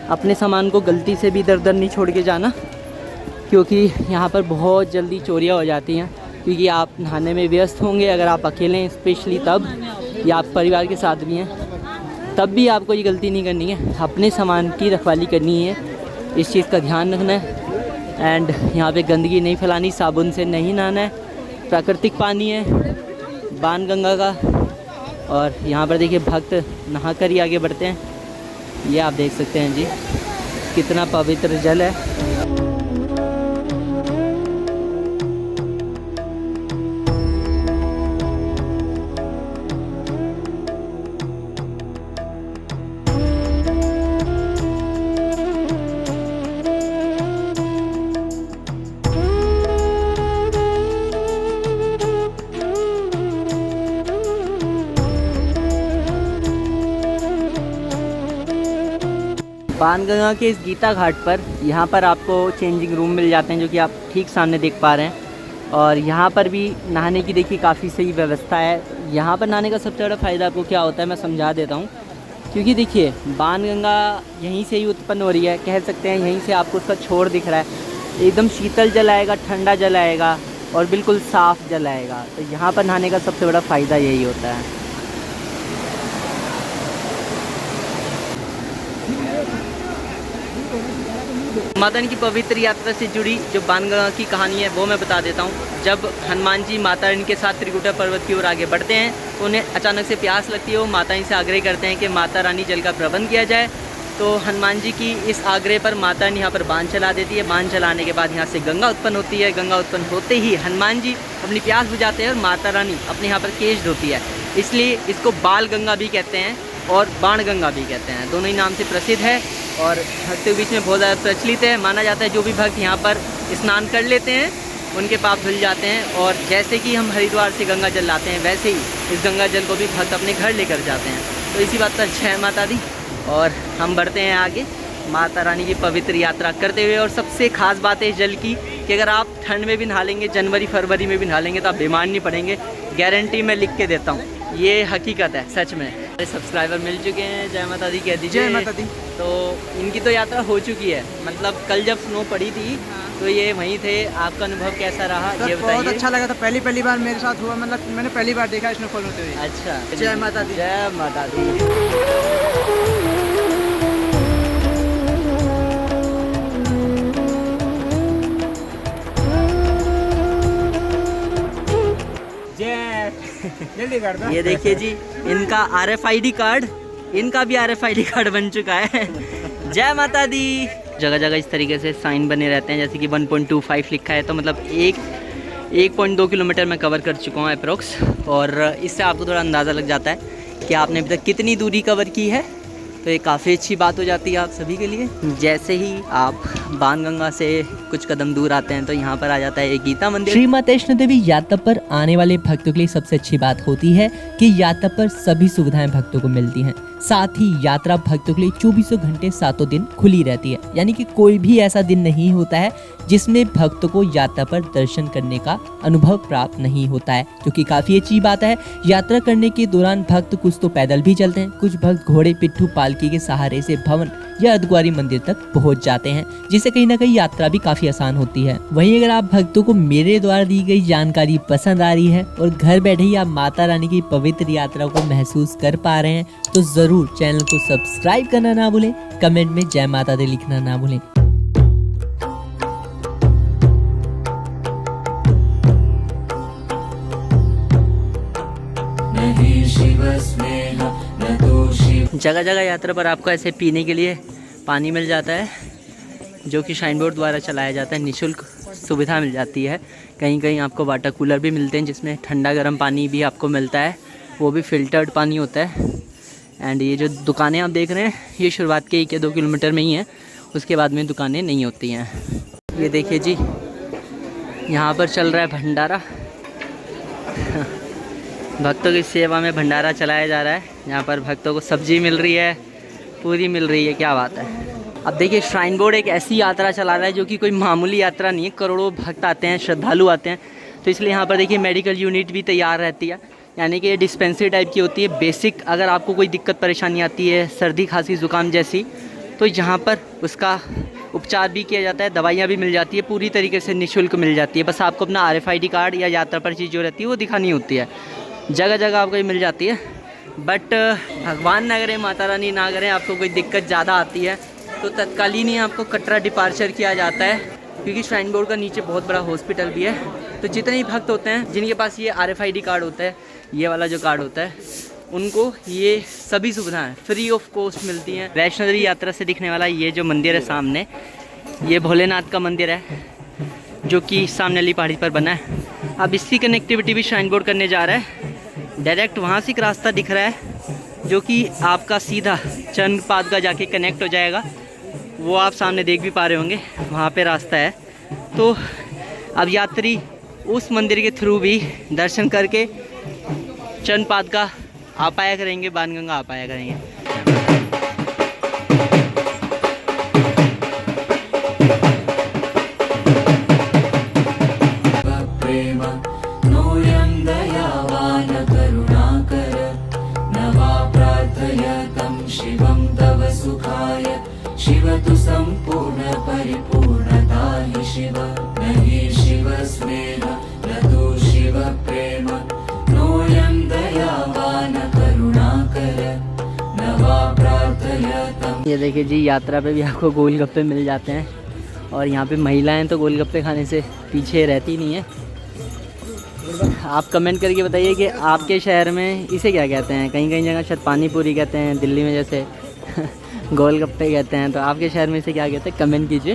अपने सामान को गलती से भी इधर उधर नहीं छोड़ के जाना, क्योंकि यहाँ पर बहुत जल्दी चोरियाँ हो जाती हैं। क्योंकि आप नहाने में व्यस्त होंगे, अगर आप अकेले हैं स्पेशली तब, या आप परिवार के साथ भी हैं तब भी आपको ये गलती नहीं करनी है। अपने सामान की रखवाली करनी है, इस चीज़ का ध्यान रखना है। एंड यहाँ पे गंदगी नहीं फैलानी, साबुन से नहीं नहाना है। प्राकृतिक पानी है बाणगंगा का। और यहाँ पर देखिए भक्त नहा कर ही आगे बढ़ते हैं। ये आप देख सकते हैं जी, कितना पवित्र जल है। बाणगंगा के इस गीता घाट पर यहाँ पर आपको चेंजिंग रूम मिल जाते हैं, जो कि आप ठीक सामने देख पा रहे हैं। और यहाँ पर भी नहाने की देखिए काफ़ी सही व्यवस्था है। यहाँ पर नहाने का सबसे बड़ा फ़ायदा आपको क्या होता है, मैं समझा देता हूँ। क्योंकि देखिए बाणगंगा यहीं से ही उत्पन्न हो रही है, कह सकते हैं यहीं से आपको उसका छोर दिख रहा है। एकदम शीतल जल आएगा, ठंडा जल आएगा और बिल्कुल साफ़ जल आएगा। तो यहाँ पर नहाने का सबसे बड़ा फ़ायदा यही होता है। माता रानी की पवित्र यात्रा से जुड़ी जो बाणगंगा की कहानी है वो मैं बता देता हूँ। जब हनुमान जी माता रानी के साथ त्रिकुटा पर्वत की ओर आगे बढ़ते हैं तो उन्हें अचानक से प्यास लगती है। वो माता रानी से आग्रह करते हैं कि माता रानी जल का प्रबंध किया जाए। तो हनुमान जी की इस आग्रह पर माता रानी यहाँ पर बांध चला देती है। बांध चलाने के बाद यहाँ से गंगा उत्पन्न होती है। गंगा उत्पन्न होते ही हनुमान जी अपनी प्यास बुझाते हैं और माता रानी अपने यहाँ पर केश धोती है। इसलिए इसको बाल गंगा भी कहते हैं और बाणगंगा भी कहते हैं, दोनों ही नाम से प्रसिद्ध है और भक्तों के बीच में बहुत ज़्यादा प्रचलित है। माना जाता है जो भी भक्त यहाँ पर स्नान कर लेते हैं, उनके पाप धुल जाते हैं। और जैसे कि हम हरिद्वार से गंगा जल लाते हैं, वैसे ही इस गंगा जल को भी भक्त अपने घर लेकर जाते हैं। तो इसी बात पर जय माता दी। और हम बढ़ते हैं आगे माता रानी की पवित्र यात्रा करते हुए। और सबसे ख़ास बात है इस जल की कि अगर आप ठंड में भी नहा लेंगे, जनवरी फरवरी में भी नहा लेंगे, तो आप बीमार नहीं पड़ेंगे। गारंटी मैं लिख के देता हूँ, ये हकीकत है, सच में। मेरे सब्सक्राइबर मिल चुके हैं, जय माता दी कह दीजिए। जय माता दी। तो इनकी तो यात्रा हो चुकी है, मतलब कल जब स्नो पड़ी थी तो ये वहीं थे। आपका अनुभव कैसा रहा ये बताइए। बहुत अच्छा लगा था, पहली बार मेरे साथ हुआ, मतलब मैंने पहली बार देखा स्नोफॉल होते हुए। अच्छा, जय माता दी। जय माता दी। जल्दी कर दो। ये देखिए जी, इनका RFID कार्ड, इनका भी RFID कार्ड बन चुका है। जय माता दी। जगह जगह इस तरीके से साइन बने रहते हैं, जैसे कि 1.25 लिखा है, तो मतलब 1.2 किलोमीटर मैं कवर कर चुका हूँ अप्रोक्स। और इससे आपको थोड़ा अंदाज़ा लग जाता है कि आपने अभी तक कितनी दूरी कवर की है। तो ये काफ़ी अच्छी बात हो जाती है आप सभी के लिए। जैसे ही आप बाणगंगा से कुछ कदम दूर आते हैं तो यहाँ पर आ जाता है एक गीता मंदिर। श्री माता वैष्णो देवी यात्रा पर आने वाले भक्तों के लिए सबसे अच्छी बात होती है कि यात्रा पर सभी सुविधाएं भक्तों को मिलती हैं। साथ ही यात्रा भक्तों के लिए 24 घंटे 7 दिन खुली रहती है, यानी कि कोई भी ऐसा दिन नहीं होता है जिसमें भक्तों को यात्रा पर दर्शन करने का अनुभव प्राप्त नहीं होता है, जो कि काफी अच्छी बात है। यात्रा करने के दौरान भक्त कुछ तो पैदल भी चलते हैं, कुछ भक्त घोड़े पिट्ठू पालकी के सहारे से भवन या अर्धकुंवारी मंदिर तक पहुंच जाते हैं, जिससे कहीं ना कहीं यात्रा भी काफी आसान होती है। वहीं अगर आप भक्तों को मेरे द्वारा दी गई जानकारी पसंद आ रही है और घर बैठे ही आप माता रानी की पवित्र यात्रा को महसूस कर पा रहे हैं, तो जरूर चैनल को सब्सक्राइब करना ना भूलें, कमेंट में जय माता दी लिखना ना भूलें। जगह जगह यात्रा पर आपको ऐसे पीने के लिए पानी मिल जाता है, जो कि श्राइन बोर्ड द्वारा चलाया जाता है। निःशुल्क सुविधा मिल जाती है। कहीं कहीं आपको वाटर कूलर भी मिलते हैं, जिसमें ठंडा गर्म पानी भी आपको मिलता है, वो भी फ़िल्टर्ड पानी होता है। एंड ये जो दुकानें आप देख रहे हैं, ये शुरुआत के 1 या 2 किलोमीटर में ही हैं, उसके बाद में दुकानें नहीं होती हैं। ये देखिए जी, यहाँ पर चल रहा है भंडारा। भक्तों की सेवा में भंडारा चलाया जा रहा है। यहाँ पर भक्तों को सब्जी मिल रही है, पूरी मिल रही है, क्या बात है। अब देखिए, श्राइन बोर्ड एक ऐसी यात्रा चला रहा है जो कि कोई मामूली यात्रा नहीं है। करोड़ों भक्त आते हैं, श्रद्धालु आते हैं, तो इसलिए यहाँ पर देखिए मेडिकल यूनिट भी तैयार रहती है, यानी कि ये डिस्पेंसरी टाइप की होती है। बेसिक अगर आपको कोई दिक्कत परेशानी आती है, सर्दी खांसी ज़ुकाम जैसी, तो यहाँ पर उसका उपचार भी किया जाता है, दवाइयाँ भी मिल जाती है, पूरी तरीके से निःशुल्क मिल जाती है। बस आपको अपना RFID कार्ड या यात्रा पर्ची जो रहती है वो दिखानी होती है। जगह जगह आपको ये मिल जाती है। बट भगवान ना करें, माता रानी ना करें, आपको कोई दिक्कत ज़्यादा आती है तो तत्कालीन ही आपको कटरा डिपार्चर किया जाता है, क्योंकि श्राइन बोर्ड का नीचे बहुत बड़ा हॉस्पिटल भी है। तो जितने ही भक्त होते हैं जिनके पास ये RFID कार्ड होता है, ये वाला जो कार्ड होता है, उनको ये सभी सुविधाएं फ्री ऑफ कॉस्ट मिलती हैं। वैष्णो देवी यात्रा से दिखने वाला ये जो मंदिर है सामने, ये भोलेनाथ का मंदिर है, जो कि सामने वाली पहाड़ी पर बना है। अब इसकी कनेक्टिविटी भी श्राइन बोर्ड करने जा रहा है। डायरेक्ट वहाँ से एक रास्ता दिख रहा है, जो कि आपका सीधा चंद्रपाद का जाके कनेक्ट हो जाएगा। वो आप सामने देख भी पा रहे होंगे, वहाँ पे रास्ता है। तो अब यात्री उस मंदिर के थ्रू भी दर्शन करके चंद्रपाद का आ पाया करेंगे, बाणगंगा आ पाया करेंगे। शिव तु संपूर्ण परिपूर्णता हि शिव, नहि शिव स्नेह न तु शिव प्रेम, नोऽयं दयावान करुणाकर न वा प्रार्थयतम्। ये देखिए जी, यात्रा पे भी आपको गोलगप्पे मिल जाते हैं, और यहाँ पे महिलाएं तो गोलगप्पे खाने से पीछे रहती नहीं है। आप कमेंट करके बताइए कि आपके शहर में इसे क्या कहते हैं। कहीं कहीं जगह शायद पानी पूरी कहते हैं, दिल्ली में जैसे गोलगप्पे कहते हैं, तो आपके शहर में इसे क्या कहते हैं, कमेंट कीजिए।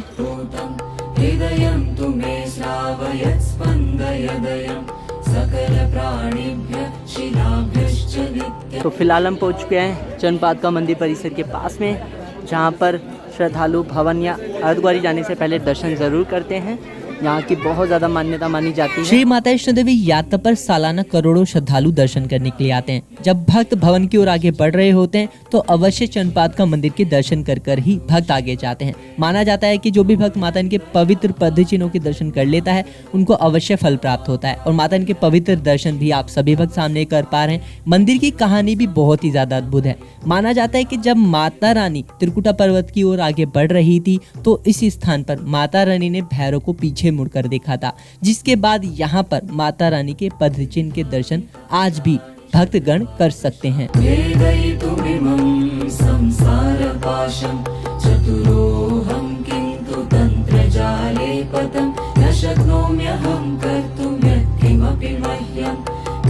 हृदयं तु मे श्रावयत् स्पन्दयदयं सकल प्राणिभ्यः शिलाभ्यश्च नित्यम्। तो फिलहाल हम पहुँच चुके हैं चंद्रपाद का मंदिर परिसर के पास में, जहाँ पर श्रद्धालु भवन या अर्धकुंवारी जाने से पहले दर्शन ज़रूर करते हैं। यहाँ की बहुत ज़्यादा मान्यता मानी जाती है। श्री माता वैष्णो देवी यात्रा पर सालाना करोड़ों श्रद्धालु दर्शन करने के लिए आते हैं। जब भक्त भवन की ओर आगे बढ़ रहे होते हैं तो अवश्य चंद्रपाद का मंदिर के दर्शन कर ही भक्त आगे जाते हैं। माना जाता है कि जो भी भक्त माता के पवित्र पद चिन्हों के दर्शन कर लेता है उनको अवश्य फल प्राप्त होता है। और माता के पवित्र दर्शन भी आप सभी भक्त सामने कर पा रहे हैं। मंदिर की कहानी भी बहुत ही ज्यादा अद्भुत है। माना जाता है कि जब माता रानी त्रिकुटा पर्वत की ओर आगे बढ़ रही थी तो इस स्थान पर माता रानी ने भैरव को पीछे मुड़कर देखा था, जिसके बाद यहाँ पर माता रानी के पद चिन्ह के दर्शन आज भी भक्तगण कर सकते हैं। वेदयितुमिमं संसारपाशं चतुरोऽहं किन्तु तन्त्रजाले पतं न शक्नोम्यहं कर्तुं यत्किमपि मह्यं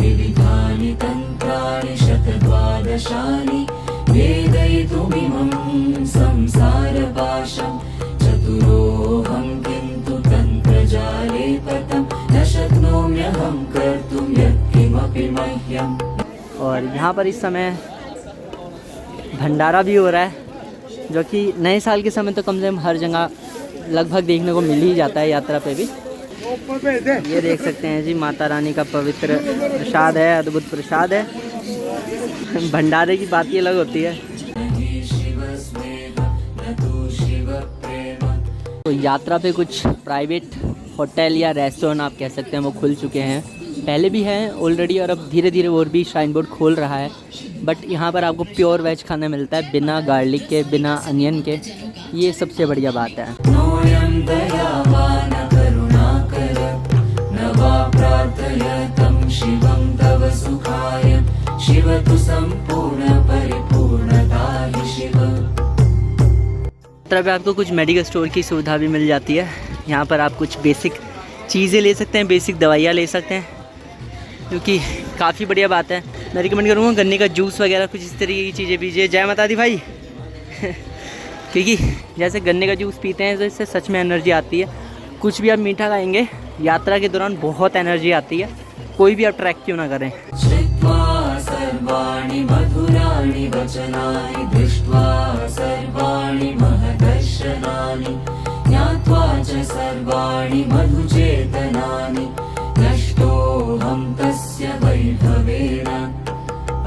विविधानि तन्त्राणि शतद्वादशानि वेदयितुमिमं संसारपाशं चतुरोऽहं किन्तु तन्त्रजाले पतं न शक्नोम्यहं कर्तुं यत्किमपि मह्यम्। और यहाँ पर इस समय भंडारा भी हो रहा है, जो कि नए साल के समय तो कम से कम हर जगह लगभग देखने को मिल ही जाता है। यात्रा पे भी ये देख सकते हैं जी, माता रानी का पवित्र प्रसाद है, अद्भुत प्रसाद है। भंडारे की बात ही अलग होती है। तो यात्रा पे कुछ प्राइवेट होटल या रेस्टोरेंट आप कह सकते हैं वो खुल चुके हैं, पहले भी हैं ऑलरेडी, और अब धीरे धीरे और भी श्राइन बोर्ड खोल रहा है। बट यहाँ पर आपको प्योर वेज खाना मिलता है, बिना गार्लिक के, बिना अनियन के। ये सबसे बढ़िया बात है। नोऽयं दयावान करुणाकर न वा प्रार्थयतं शिवं तव सुखाय शिव तु सम्पूर्ण परिपूर्णता हि शिव। यात्रा पे आपको कुछ मेडिकल स्टोर की सुविधा भी मिल जाती है। यहाँ पर आप कुछ बेसिक चीज़ें ले सकते हैं, बेसिक दवाइयाँ ले सकते हैं, जो कि काफ़ी बढ़िया बात है। मैं रिकमेंड करूँगा गन्ने का जूस वगैरह कुछ इस तरीके की चीज़ें पीजिए। जय माता दी भाई। क्योंकि जैसे गन्ने का जूस पीते हैं तो इससे सच में एनर्जी आती है। कुछ भी आप मीठा खाएंगे यात्रा के दौरान बहुत एनर्जी आती है, कोई भी आप ट्रैक क्यों ना करें। श्रुत्वा सर्वाणि मधुराणि वचनानि दृष्ट्वा सर्वाणि महदर्शनानि ज्ञात्वा च सर्वाणि मधुचेतनानि नष्टोऽहं तस्य वैभवेन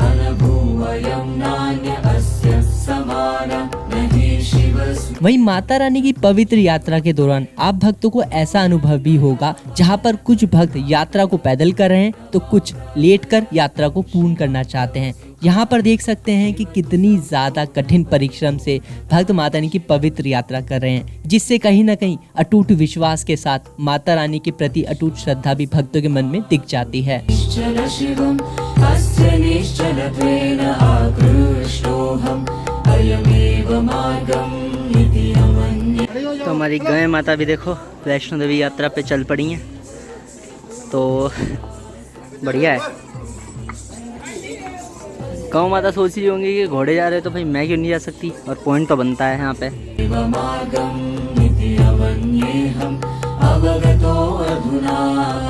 अनभूवयं नान्य अस्य समानं न हि शिवस्मि। वहीं माता रानी की पवित्र यात्रा के दौरान आप भक्तों को ऐसा अनुभव भी होगा जहां पर कुछ भक्त यात्रा को पैदल कर रहे हैं तो कुछ लेटकर यात्रा को पूर्ण करना चाहते हैं। यहाँ पर देख सकते हैं कि कितनी ज्यादा कठिन परिश्रम से भक्त माता रानी की पवित्र यात्रा कर रहे हैं, जिससे कहीं ना कहीं अटूट विश्वास के साथ माता रानी के प्रति अटूट श्रद्धा भी भक्तों के मन में दिख जाती है। निश्चल शिवम् अस्य निश्चलत्वेन आकृष्टोऽहम् अयमेव मार्गम् इति अमन्ये। तो हमारी गए माता भी देखो वैष्णो देवी यात्रा पे चल पड़ी हैं, तो बढ़िया है। गौ माता सोच रही होंगी कि घोड़े जा रहे तो भाई मैं क्यों नहीं जा सकती, और पॉइंट तो बनता है यहाँ पे। मार्गम् इति अमन्येऽहम् अवगतो अधुना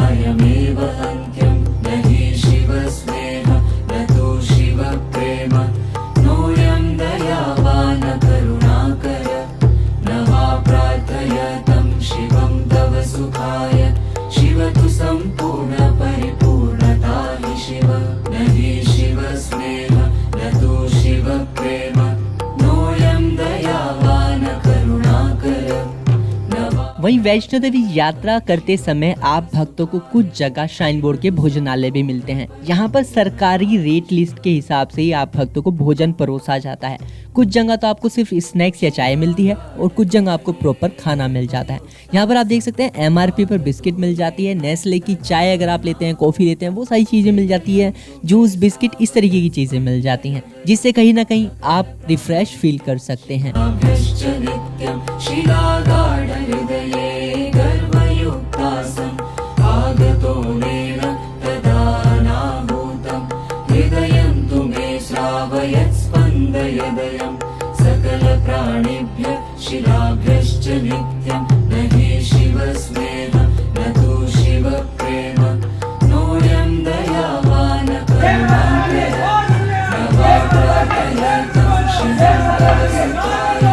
अयमेव अन्त्यं न हि शिवस्नेह न तु शिवप्रेम नोऽयं दयावान करुणाकर न वा प्रार्थयतं शिवं तव सुखाय शिव तु सम्पूर्ण परिपूर्णता हि शिव न हि शिवस्नेह न तु शिवप्रेम नोऽयं दयावान करुणाकर न वा। वहीं वैष्णो देवी यात्रा करते समय आप भक्तों को कुछ जगह श्राइन बोर्ड के भोजनालय भी मिलते हैं। यहाँ पर सरकारी रेट लिस्ट के हिसाब से ही आप भक्तों को भोजन परोसा जाता है। कुछ जगह तो आपको सिर्फ स्नैक्स या चाय मिलती है और कुछ जगह आपको प्रॉपर खाना मिल जाता है। यहाँ पर आप देख सकते हैं MRP पर बिस्किट मिल जाती है, नेस्ले की चाय अगर आप लेते हैं, कॉफ़ी लेते हैं, वो सारी चीज़ें मिल जाती है, जूस, बिस्किट, इस तरीके की चीज़ें मिल जाती हैं, जिससे कहीं ना कहीं आप रिफ्रेश फील कर सकते हैं। अभ्यश्च नित्यं शिलागाढहृदये गर्वयुक्तासम् आगतो मेन तदानाभूतं हृदयं तु मे श्रावयत् स्पन्दयदयं सकलप्राणिभ्यः शिलाभ्यश्च नित्यं न हि शिवस्नेह न तु शिवप्रेम नोऽयं दयावान करुणाकर न वा प्रार्थयतं शिवं तव सुखाय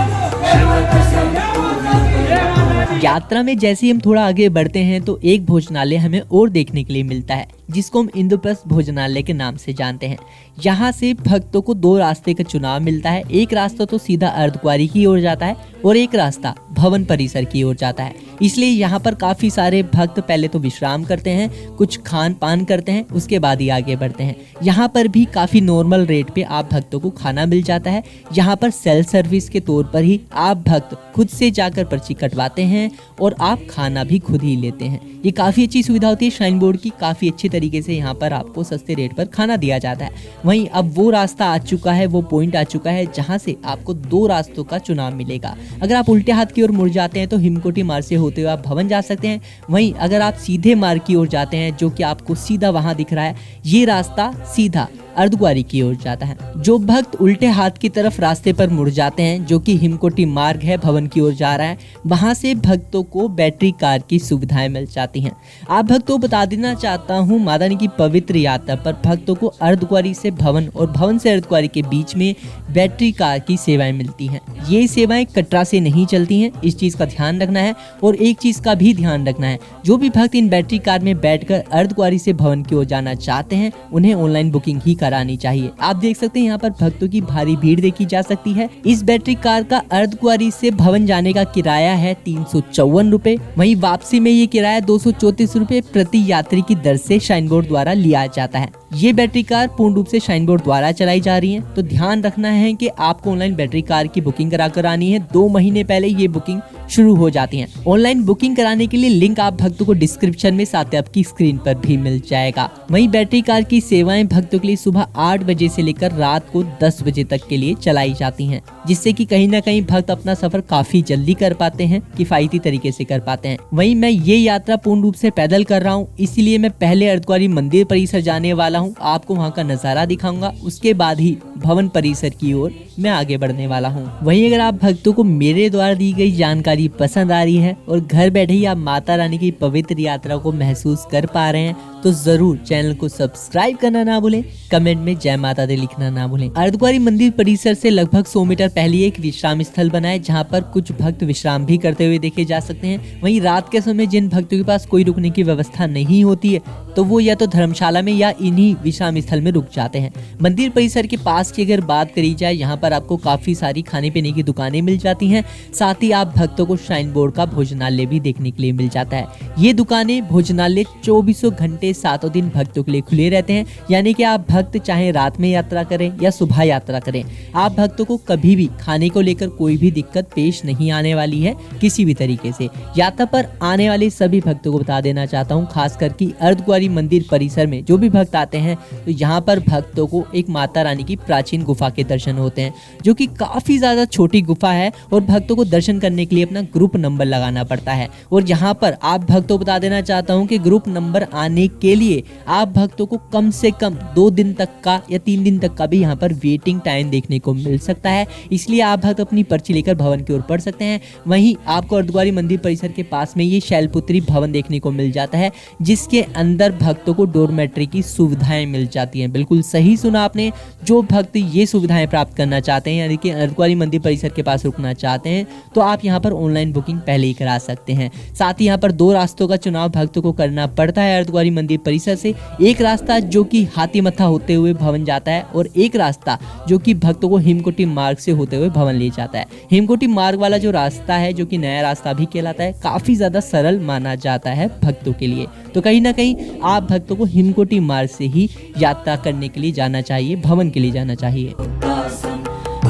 शिव तु सम्पूर्ण परिपूर्णता। यात्रा में जैसे ही हम थोड़ा आगे बढ़ते हैं तो एक भोजनालय हमें और देखने के लिए मिलता है, जिसको हम इंद्रप्रस्थ भोजनालय के नाम से जानते हैं। यहाँ से भक्तों को दो रास्ते का चुनाव मिलता है। एक रास्ता तो सीधा अर्धकुंवारी की ओर जाता है और एक रास्ता भवन परिसर की ओर जाता है। इसलिए यहाँ पर काफी सारे भक्त पहले तो विश्राम करते हैं, कुछ खान पान करते हैं, उसके बाद ही आगे बढ़ते हैं। यहाँ पर भी काफी नॉर्मल रेट पे आप भक्तों को खाना मिल जाता है। यहाँ पर सेल्फ सर्विस के तौर पर ही आप भक्त खुद से जाकर पर्ची कटवाते हैं और आप खाना भी खुद ही लेते हैं। ये काफी अच्छी सुविधा होती है श्राइन बोर्ड की। काफी अच्छी तरीके से यहाँ पर आपको सस्ते रेट पर खाना दिया जाता है। वहीं अब वो रास्ता आ चुका है, वो पॉइंट आ चुका है जहाँ से आपको दो रास्तों का चुनाव मिलेगा। अगर आप उल्टे हाथ की ओर मुड़ जाते हैं तो हिमकोटी मार्ग से होते हुए आप भवन जा सकते हैं। वहीं अगर आप सीधे मार्ग की ओर जाते हैं, जो कि आपको सीधा वहां दिख रहा है, ये रास्ता सीधा अर्धकुंवारी की ओर जाता है। जो भक्त उल्टे हाथ की तरफ रास्ते पर मुड़ जाते हैं, जो कि हिमकोटी मार्ग है, भवन की ओर जा रहा है, वहां से भक्तों को बैटरी कार की सुविधाएं मिल जाती हैं। आप भक्तों को बता देना चाहता हूं, माता रानी की पवित्र यात्रा पर भक्तों को अर्धकुंवारी से भवन और भवन से अर्धकुंवारी के बीच में बैटरी कार की सेवाएं मिलती हैं। ये सेवाएं कटरा से नहीं चलती हैं, इस चीज का ध्यान रखना है। और एक चीज का भी ध्यान रखना है, जो भी भक्त इन बैटरी कार में बैठकर अर्धकुंवारी से भवन की ओर जाना चाहते हैं, उन्हें ऑनलाइन बुकिंग ही करानी चाहिए। आप देख सकते हैं यहाँ पर भक्तों की भारी भीड़ देखी जा सकती है। इस बैटरी कार का अर्धकुंवारी से भवन जाने का किराया है 354 रुपए। वहीं वापसी में ये किराया 234 रुपए प्रति यात्री की दर से श्राइन बोर्ड द्वारा लिया जाता है। ये बैटरी कार पूर्ण रूप से श्राइन बोर्ड द्वारा चलाई जा रही है, तो ध्यान रखना है कि आपको ऑनलाइन बैटरी कार की बुकिंग कराकर आनी है। 2 महीने पहले ये बुकिंग शुरू हो जाती है। ऑनलाइन बुकिंग कराने के लिए लिंक आप भक्तों को डिस्क्रिप्शन में साथ ही आपकी स्क्रीन पर भी मिल जाएगा। वहीं बैटरी कार की सेवाएं भक्तों के लिए सुबह 8 बजे से लेकर रात को 10 बजे तक के लिए चलाई जाती हैं, जिससे कि कहीं ना कहीं भक्त अपना सफर काफी जल्दी कर पाते हैं, किफायती तरीके से कर पाते हैं। वहीं मैं ये यात्रा पूर्ण रूप से पैदल कर रहा हूँ, इसीलिए मैं पहले अर्धकुंवारी मंदिर परिसर जाने वाला हूँ, आपको वहाँ का नजारा दिखाऊंगा। उसके बाद ही भवन परिसर की ओर मैं आगे बढ़ने वाला हूँ। वहीं अगर आप भक्तों को मेरे द्वारा दी गई जानकारी पसंद आ रही है और घर बैठे ही आप माता रानी की पवित्र यात्रा को महसूस कर पा रहे हैं, तो जरूर चैनल को सब्सक्राइब करना ना भूलें, कमेंट में जय माता दी लिखना ना भूलें। अर्धकुंवारी मंदिर परिसर से लगभग 100 मीटर पहले एक विश्राम स्थल बना है, जहाँ पर कुछ भक्त विश्राम भी करते हुए देखे जा सकते हैं। वहीं रात के समय जिन भक्तों के पास कोई रुकने की व्यवस्था नहीं होती है, तो वो या तो धर्मशाला में या इन्हीं विश्राम स्थल में रुक जाते हैं। मंदिर परिसर के पास की अगर बात करी जाए, यहाँ पर आपको काफी सारी खाने पीने की दुकानें मिल जाती हैं। साथ ही आप भक्तों को श्राइन बोर्ड का भोजनालय भी देखने के लिए मिल जाता है। ये दुकानें, भोजनालय 24 घंटे 7 दिन भक्तों के लिए खुले रहते हैं। यानी कि आप भक्त चाहे रात में यात्रा करें या सुबह यात्रा करें, आप भक्तों को कभी भी खाने को लेकर कोई भी दिक्कत पेश नहीं आने वाली है किसी भी तरीके से। यात्रा पर आने वाले सभी भक्तों को बता देना चाहता हूँ, खासकर कि अर्धकुंवारी मंदिर परिसर में जो भी भक्त आते हैं, तो यहाँ पर भक्तों को एक माता रानी की प्राचीन गुफा के दर्शन होते हैं, जो कि काफी ज्यादा छोटी गुफा है और भक्तों को दर्शन करने के लिए अपना ग्रुप नंबर लगाना पड़ता है। और यहाँ पर आप भक्तों को बता देना चाहता हूँ कि ग्रुप नंबर आने के लिए आप भक्तों को कम से कम 2 दिन तक का या 3 दिन तक का भी यहाँ पर वेटिंग टाइम देखने को मिल सकता है। इसलिए आप भक्त अपनी पर्ची लेकर भवन की ओर पढ़ सकते हैं। वहीं आपको अर्धकुंवारी मंदिर परिसर के पास में ये शैलपुत्री भवन देखने को मिल जाता है, जिसके अंदर भक्तों को डोरमेट्री की सुविधाएं मिल जाती हैं। बिल्कुल सही सुना आपने, जो भक्त ये सुविधाएं प्राप्त करना चाहते हैं, यानी कि अर्धकुंवारी मंदिर परिसर के पास रुकना चाहते हैं, तो आप यहाँ पर ऑनलाइन बुकिंग पहले ही करा सकते हैं। साथ ही यहाँ पर 2 रास्तों का चुनाव भक्तों को करना पड़ता है अर्धकुंवारी मंदिर परिसर से। एक रास्ता जो कि हाथीमथा होते हुए भवन जाता है और एक रास्ता जो कि भक्तों को हिमकोटी मार्ग से होते हुए भवन ले जाता है। हिमकोटी मार्ग वाला जो रास्ता है, जो कि नया रास्ता भी कहलाता है, काफी ज्यादा सरल माना जाता है भक्तों के लिए। तो कहीं ना कहीं आप भक्तों को हिमकोटी मार्ग से ही यात्रा करने के लिए जाना चाहिए, भवन के लिए जाना चाहिए।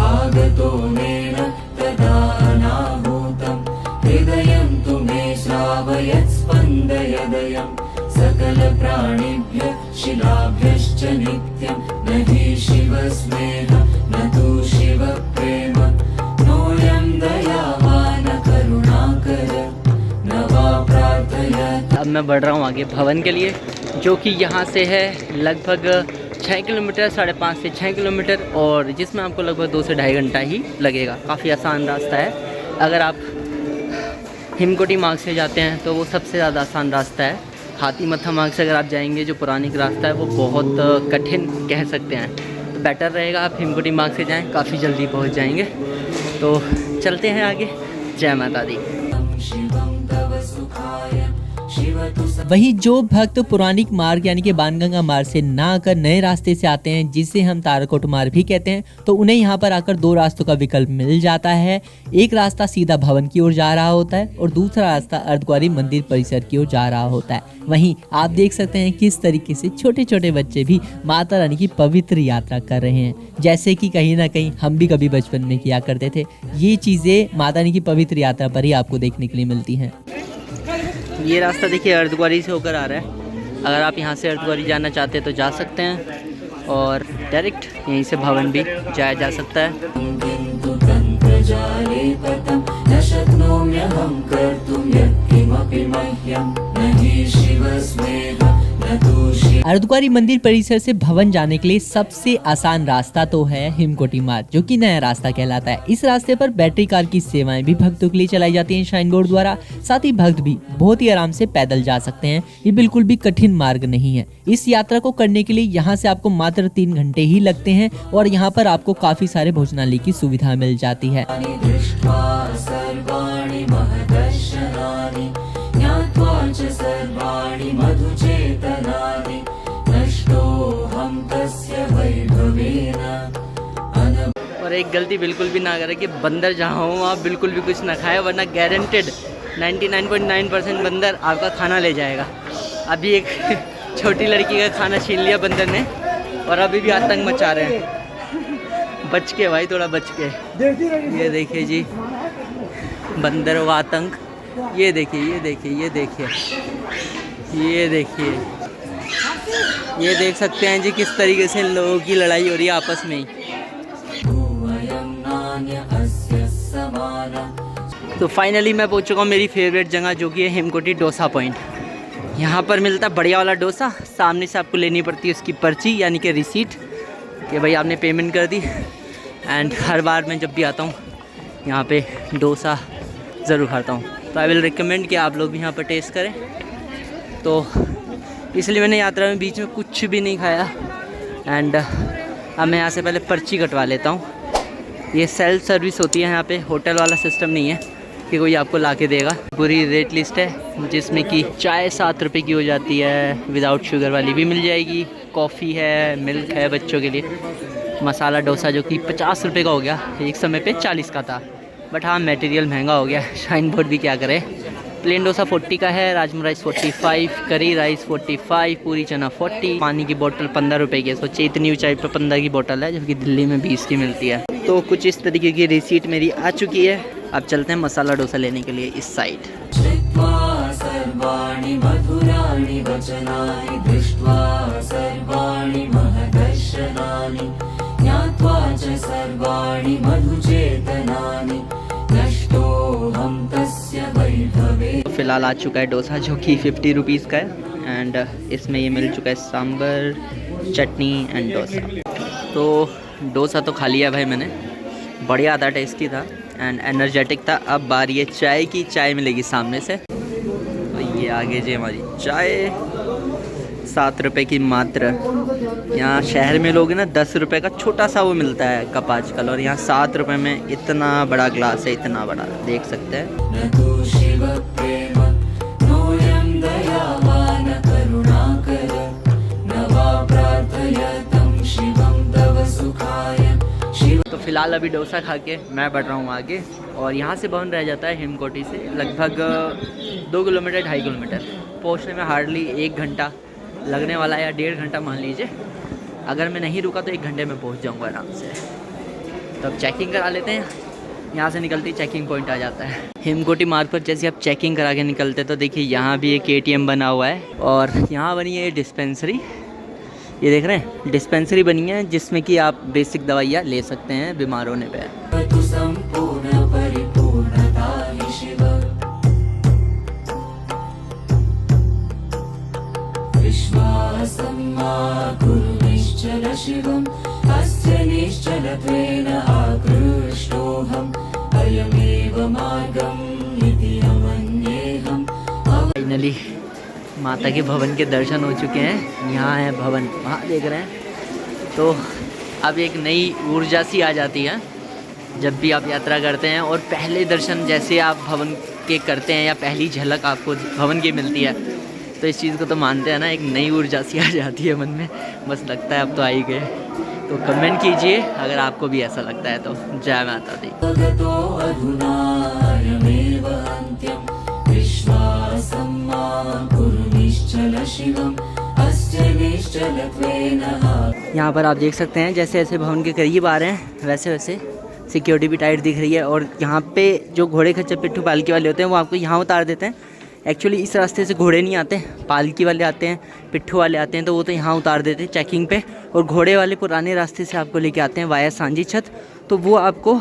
आगतो मेन तदानाभूतं हृदयं तु मे श्रावयत् स्पन्दयदयं सकल प्राणिभ्यः शिलाभ्यश्च नित्यं न हि शिवस्नेहः न तु शिवप्रेम नोऽयं दयावान् करुणाकर न वा प्रार्थयत्। अब मैं बढ़ रहा हूँ आगे भवन के लिए, जो कि यहाँ से है लगभग 6 किलोमीटर, 5.5 से 6 किलोमीटर, और जिसमें आपको लगभग 2 से ढाई घंटा ही लगेगा। काफ़ी आसान रास्ता है। अगर आप हिमकोटी मार्ग से जाते हैं तो वो सबसे ज़्यादा आसान रास्ता है। हाथीमथा मार्ग से अगर आप जाएंगे, जो पौराणिक रास्ता है, वो बहुत कठिन कह सकते हैं। तो बेटर रहेगा आप हिमकोटी मार्ग से जाएं, काफ़ी जल्दी पहुंच जाएंगे। तो चलते हैं आगे। जय माता दी। शिव तु वहीं जो भक्त पौराणिक मार्ग यानी कि बाणगंगा मार्ग से ना आकर नए रास्ते से आते हैं, जिसे हम ताराकोट मार्ग भी कहते हैं, तो उन्हें यहाँ पर आकर दो रास्तों का विकल्प मिल जाता है। एक रास्ता सीधा भवन की ओर जा रहा होता है और दूसरा रास्ता अर्धकुंवारी मंदिर परिसर की ओर जा रहा होता है। वहीं आप देख सकते हैं किस तरीके से छोटे छोटे बच्चे भी माता रानी की पवित्र यात्रा कर रहे हैं, जैसे कि कहीं ना कहीं हम भी कभी बचपन में किया करते थे। ये चीजें माता रानी की पवित्र यात्रा पर ही आपको देखने के लिए मिलती हैं। ये रास्ता देखिए अर्धकुंवारी से होकर आ रहा है। अगर आप यहाँ से अर्धकुंवारी जाना चाहते हैं तो जा सकते हैं और डायरेक्ट यहीं से भवन भी जाया जा सकता है। किन्तु तन्त्रजाले पतं न शक्नोम्यहं कर्तुं यत्किमपि मह्यं न हि शिवस्मेह न तु शिव। अर्धकुंवारी मंदिर परिसर से भवन जाने के लिए सबसे आसान रास्ता तो है हिमकोटी मार्ग, जो कि नया रास्ता कहलाता है। इस रास्ते पर बैटरी कार की सेवाएं भी भक्तों के लिए चलाई जाती हैं श्राइन बोर्ड द्वारा। साथ ही भक्त भी बहुत ही आराम से पैदल जा सकते हैं। ये बिल्कुल भी कठिन मार्ग नहीं है। इस यात्रा को करने के लिए यहाँ से आपको मात्र 3 घंटे ही लगते हैं और यहाँ पर आपको काफी सारे भोजनालय की सुविधा मिल जाती है। दृष्ट्वा सर्वाणि महदर्शनानि ज्ञात्वा च सर्वाणि मधुचेतनानि नष्टोऽहं तस्य वैभवेन। और एक गलती बिल्कुल भी ना करें कि बंदर जहाँ हो वहाँ बिल्कुल भी कुछ ना खाए, वरना गारंटेड 99.9% बंदर आपका खाना ले जाएगा। अभी एक छोटी लड़की का खाना छीन लिया बंदर ने और अभी भी आतंक मचा रहे हैं। बच के भाई, थोड़ा बच के। ये देखिए जी बंदरों का आतंक। ये देखिए, ये देखिए, ये देखिए, ये देखिए, ये देख सकते हैं जी किस तरीके से इन लोगों की लड़ाई हो रही है आपस में ही। तो फाइनली मैं पहुंच चुका हूँ मेरी फेवरेट जगह, जो कि है हिमकोटी डोसा पॉइंट। यहाँ पर मिलता है बढ़िया वाला डोसा। सामने से आपको लेनी पड़ती है उसकी पर्ची यानी कि रिसीट, कि भाई आपने पेमेंट कर दी। एंड हर बार मैं जब भी आता हूँ यहाँ पे डोसा ज़रूर खाता हूँ, तो आई विल रिकमेंड कि आप लोग भी यहाँ पर टेस्ट करें। तो इसलिए मैंने यात्रा में बीच में कुछ भी नहीं खाया। एंड अब मैं यहाँ से पहले पर्ची कटवा लेता हूँ। ये सेल्फ सर्विस होती है यहाँ पे, होटल वाला सिस्टम नहीं है कि कोई आपको ला के देगा। पूरी रेट लिस्ट है जिसमें कि चाय 7 रुपये की हो जाती है, विदाउट शुगर वाली भी मिल जाएगी, कॉफ़ी है, मिल्क है बच्चों के लिए, मसाला डोसा जो कि 50 रुपये का हो गया, एक समय पे 40 का था। बट हाँ मटेरियल महंगा हो गया, श्राइन बोर्ड भी क्या करे। प्लेन डोसा 40 का है, राजमा राइस 45, करी राइस 45, पूरी चना 40, पानी की बोतल 15 रुपये की है। सोचिए इतनी ऊंचाई पर 15 की बोतल है, जबकि दिल्ली में 20 की मिलती है। तो कुछ इस तरीके की रिसीट मेरी आ चुकी है। अब चलते हैं मसाला डोसा लेने के लिए इस साइड। चित्वा सर्वाणि मधुराणि वचनानि दृष्ट्वा सर्वाणि महदर्शनानि ज्ञात्वा च सर्वाणि मधुचेतनानि नष्टोऽहं तस्य वैभवे। फ़िलहाल आ चुका है डोसा, जो कि 50 रुपीज़ का है। एंड इसमें ये मिल चुका है सांभर, चटनी एंड डोसा। तो डोसा तो खा लिया भाई मैंने, बढ़िया था, टेस्टी था एंड एनर्जेटिक था। अब बारी है चाय की। चाय मिलेगी सामने से। तो ये आगे जी हमारी चाय 7 रुपये की मात्र। यहाँ शहर में लोग ना 10 रुपये का छोटा सा वो मिलता है कप आजकल, और यहाँ 7 रुपये में इतना बड़ा ग्लास है, इतना बड़ा, देख सकते हैं। न तु शिव प्रेम नोऽयं दयावान करुणाकर न वा प्रार्थयतं शिवं तव सुखाय। तो फिलहाल अभी डोसा खा के मैं बढ़ रहा हूँ आगे, और यहाँ से भवन रह जाता है हिमकोटी से लगभग 2 किलोमीटर 2.5 किलोमीटर। पहुँचने में हार्डली 1 घंटा लगने वाला है, या 1.5 घंटा मान लीजिए। अगर मैं नहीं रुका तो 1 घंटे में पहुँच जाऊँगा आराम से। तो अब चेकिंग करा लेते हैं। यहाँ से निकलती चेकिंग पॉइंट आ जाता है हिमकोटी मार्ग पर। जैसे आप चेकिंग करा के निकलते तो देखिए यहाँ भी एक ATM बना हुआ है, और यहाँ बनी है डिस्पेंसरी। ये देख रहे हैं डिस्पेंसरी बनी है, जिसमें कि आप बेसिक दवाइयाँ ले सकते हैं बीमार होने पे। तु संपूर्ण परिपूर्णता हि शिव विश्वासं मा कुरु निश्चल शिवम् अस्य निश्चलत्वेन आकृष्टोऽहम् अयमेव मार्गम् इति अमन्येऽहम्। फाइनली माता के भवन के दर्शन हो चुके हैं। यहाँ है भवन, वहाँ देख रहे हैं। तो अब एक नई ऊर्जा सी आ जाती है जब भी आप यात्रा करते हैं, और पहले दर्शन जैसे आप भवन एक एक करते हैं या पहली झलक आपको भवन की मिलती है, तो इस चीज़ को तो मानते हैं ना, एक नई ऊर्जा सी आ जाती है मन में, बस लगता है अब तो आ ही गए। तो कमेंट कीजिए अगर आपको भी ऐसा लगता है तो। जय माता दी। भगतो अधुनायमेव अन्त्यं विश्वासं मा कुरु निश्चल शिवम् अस्य निश्चलत्वेन। यहाँ पर आप देख सकते हैं जैसे जैसे भवन के करीब आ रहे हैं वैसे वैसे सिक्योरिटी भी टाइट दिख रही है। और यहाँ पे जो घोड़े खच्चर पिट्ठू पालकी वाले होते हैं वो आपको यहाँ उतार देते हैं। एक्चुअली इस रास्ते से घोड़े नहीं आते, पालकी वाले आते हैं, पिट्ठू वाले आते हैं, तो वो तो यहाँ उतार देते हैं चेकिंग पे। और घोड़े वाले पुराने रास्ते से आपको लेके आते हैं वाया सांझी छत, तो वो आपको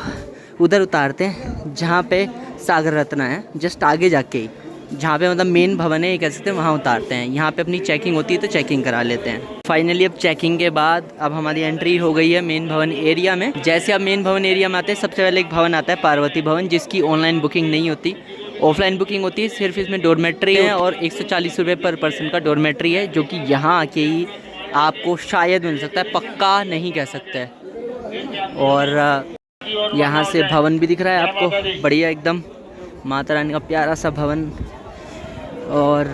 उधर उतारते हैं जहाँ पे सागर रत्ना है, जस्ट आगे जाके ही, जहाँ पे मतलब मेन भवन है ये कह सकते हैं, वहाँ उतारते हैं। यहाँ पे अपनी चेकिंग होती है तो चेकिंग करा लेते हैं। फाइनली अब चेकिंग के बाद अब हमारी एंट्री हो गई है मेन भवन एरिया में। जैसे आप मेन भवन एरिया में आते हैं सबसे पहले एक भवन आता है पार्वती भवन, जिसकी ऑनलाइन बुकिंग नहीं होती, ऑफलाइन बुकिंग होती है। सिर्फ इसमें डॉर्मेट्री है और 140 रुपये पर पर्सन का डॉर्मेट्री है, जो कि यहाँ आके ही आपको शायद मिल सकता है, पक्का नहीं कह सकते। और यहाँ से भवन भी दिख रहा है आपको, बढ़िया एकदम माता रानी का प्यारा सा भवन। और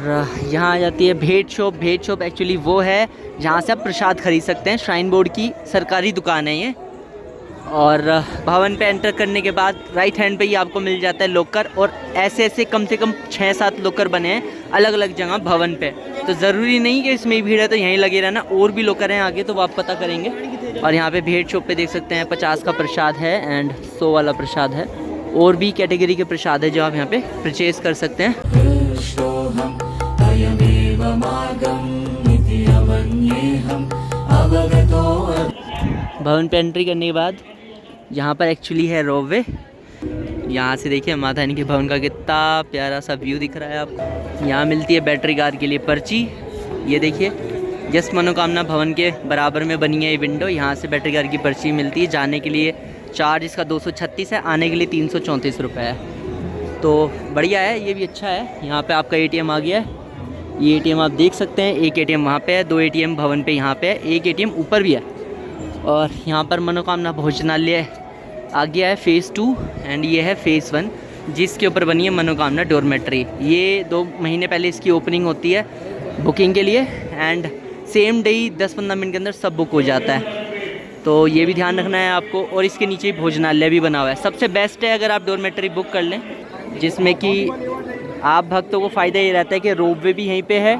यहाँ आ जाती है भेंट शॉप। भेंट शॉप एक्चुअली वो है जहाँ से आप प्रसाद खरीद सकते हैं, श्राइन बोर्ड की सरकारी दुकान है ये। और भवन पे एंटर करने के बाद राइट हैंड पे ही आपको मिल जाता है लॉकर। और ऐसे ऐसे कम से कम 6-7 लॉकर बने हैं अलग अलग जगह भवन पे, तो ज़रूरी नहीं कि इसमें भीड़ है तो यहीं लगे रहना, और भी लॉकर हैं आगे, तो वो आप पता करेंगे। और यहाँ पे भेंट शॉप पे देख सकते हैं 50 का प्रसाद है एंड 100 वाला प्रसाद है, और भी कैटेगरी के प्रसाद है जो आप यहाँ पे परचेज़ कर सकते हैं। कृष्णोऽहम् अयमेव मार्गम् इति अवन्येऽहम् अवगतो। भवन पे एंट्री करने के बाद यहाँ पर एक्चुअली है रोपवे। यहाँ से देखिए माता रानी के भवन का कितना प्यारा सा व्यू दिख रहा है आपको। यहाँ मिलती है बैटरी कार के लिए पर्ची, ये देखिए जस्ट मनोकामना भवन के बराबर में बनी है ये विंडो। यहाँ से बैटरी कार की पर्ची मिलती है। जाने के लिए चार्ज इसका 236 है, आने के लिए 334 रुपये है, तो बढ़िया है, ये भी अच्छा है। यहाँ पे आपका ATM आ गया है, ये ATM आप देख सकते हैं। एक ATM वहाँ पे है, 2 ATM भवन पे यहाँ पे है, एक ATM ऊपर भी है। और यहाँ पर मनोकामना भोजनालय आ गया है फ़ेज़ 2 एंड ये है फ़ेज़ 1, जिसके ऊपर बनी है मनोकामना डॉर्मेट्री। ये 2 महीने पहले इसकी ओपनिंग होती है बुकिंग के लिए and same day he 10-15 minute के अंदर सब बुक हो जाता है, तो ये भी ध्यान रखना है आपको। और इसके नीचे भोजनालय भी बना हुआ है। सबसे बेस्ट है अगर आप डॉर्मेट्री बुक कर लें, जिसमें कि आप भक्तों को फ़ायदा ये रहता है कि रोपवे भी यहीं पे है,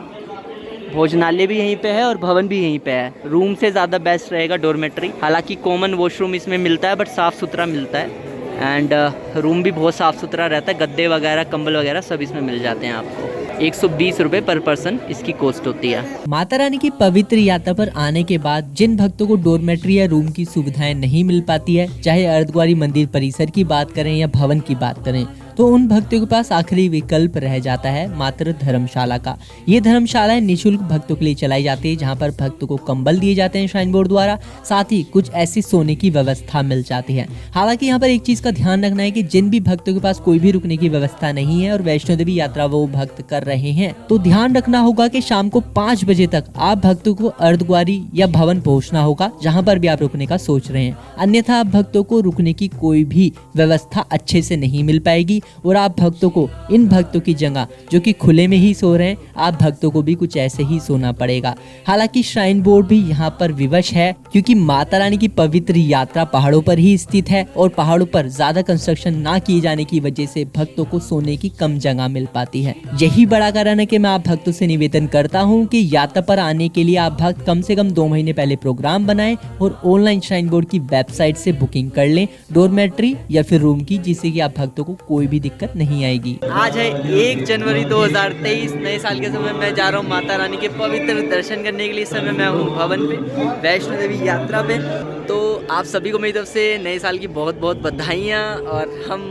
भोजनालय भी यहीं पे है और भवन भी यहीं पे है। रूम से ज़्यादा बेस्ट रहेगा डॉर्मेट्री। हालांकि कॉमन वॉशरूम इसमें मिलता है बट साफ़ सुथरा मिलता है एंड रूम भी बहुत साफ़ सुथरा रहता है। गद्दे वगैरह कंबल वगैरह सब इसमें मिल जाते हैं आपको। 120 रुपये पर पर्सन इसकी कॉस्ट होती है। माता रानी की पवित्र यात्रा पर आने के बाद जिन भक्तों को डॉर्मेट्री या रूम की सुविधाएं नहीं मिल पाती है, चाहे अर्धकुंवारी मंदिर परिसर की बात करें या भवन की बात करें, तो उन भक्तों के पास आखिरी विकल्प रह जाता है मात्र धर्मशाला का। ये धर्मशालाएं निःशुल्क भक्तों के लिए चलाई जाती है, जहां पर भक्तों को कंबल दिए जाते हैं श्राइन बोर्ड द्वारा, साथ ही कुछ ऐसी सोने की व्यवस्था मिल जाती है। हालांकि यहाँ पर एक चीज का ध्यान रखना है कि जिन भी भक्तों के पास कोई भी रुकने की व्यवस्था नहीं है और वैष्णो देवी यात्रा वो भक्त कर रहे हैं, तो ध्यान रखना होगा कि शाम को 5 बजे तक आप भक्तों को अर्धकुंवारी या भवन पहुँचना होगा, जहाँ पर भी आप रुकने का सोच रहे हैं। अन्यथा आप भक्तों को रुकने की कोई भी व्यवस्था अच्छे से नहीं मिल पाएगी और आप भक्तों को इन भक्तों की जगह जो कि खुले में ही सो रहे हैं, आप भक्तों को भी कुछ ऐसे ही सोना पड़ेगा। हालांकि श्राइन बोर्ड भी यहाँ पर विवश है, क्योंकि माता रानी की पवित्र यात्रा पहाड़ों पर ही स्थित है और पहाड़ों पर ज्यादा कंस्ट्रक्शन ना किए जाने की वजह से भक्तों को सोने की कम जगह मिल पाती है। यही बड़ा कारण है कि मैं आप भक्तों से निवेदन करता हूँ कि यात्रा पर आने के लिए आप भक्त कम से कम 2 महीने पहले प्रोग्राम बनाएं और ऑनलाइन श्राइन बोर्ड की वेबसाइट से बुकिंग कर लें डॉर्मेट्री या फिर रूम की, जिससे कि आप भक्तों को कोई भी दिक्कत नहीं आएगी। आज है 1 जनवरी 2023, नए साल के समय मैं जा रहा हूँ माता रानी के पवित्र दर्शन करने के लिए। इस समय मैं हूँ भवन पे, वैष्णो देवी यात्रा पे। तो आप सभी को मेरी तरफ से नए साल की बहुत बहुत बधाइयाँ। और हम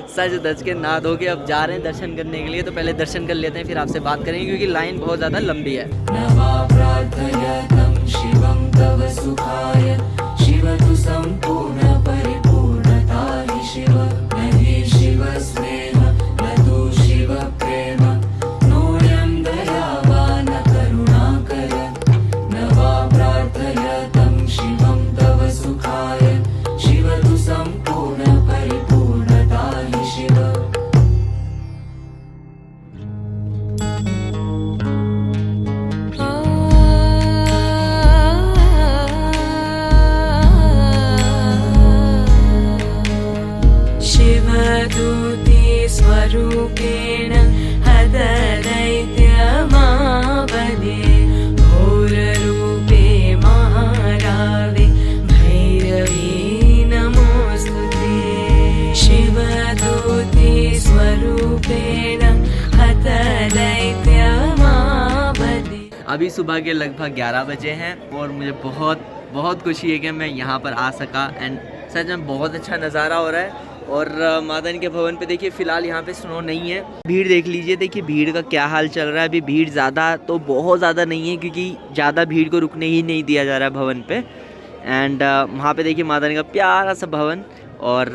सज धज के नहा धो के अब जा रहे हैं दर्शन करने के लिए। तो पहले दर्शन कर लेते हैं, फिर आपसे बात करेंगे, क्योंकि लाइन बहुत ज़्यादा लंबी है। नमः प्रार्थयतं शिवं तव सुखाय शिव तु सम्पूर्ण परिपूर्णता हि शिव नहि शिव स्नेह न तु शिव प्रेम नोऽयं दयावान करुणाकर नमः प्रार्थयतं शिवं तव सुखाय शिव तु सम्पूर्ण परिपूर्णता हि शिव। अभी सुबह के लगभग 11 बजे हैं और मुझे बहुत बहुत खुशी है कि मैं यहाँ पर आ सका एंड सच में बहुत अच्छा नज़ारा हो रहा है। और माता रानी के भवन पे देखिए फ़िलहाल यहाँ पे स्नो नहीं है। भीड़ देख लीजिए, देखिए भीड़ का क्या हाल चल रहा है। अभी भीड़ ज़्यादा तो बहुत ज़्यादा नहीं है क्योंकि ज़्यादा भीड़ को रुकने ही नहीं दिया जा रहा है भवन पे। एंड वहाँ पे देखिए माता रानी का प्यारा सा भवन और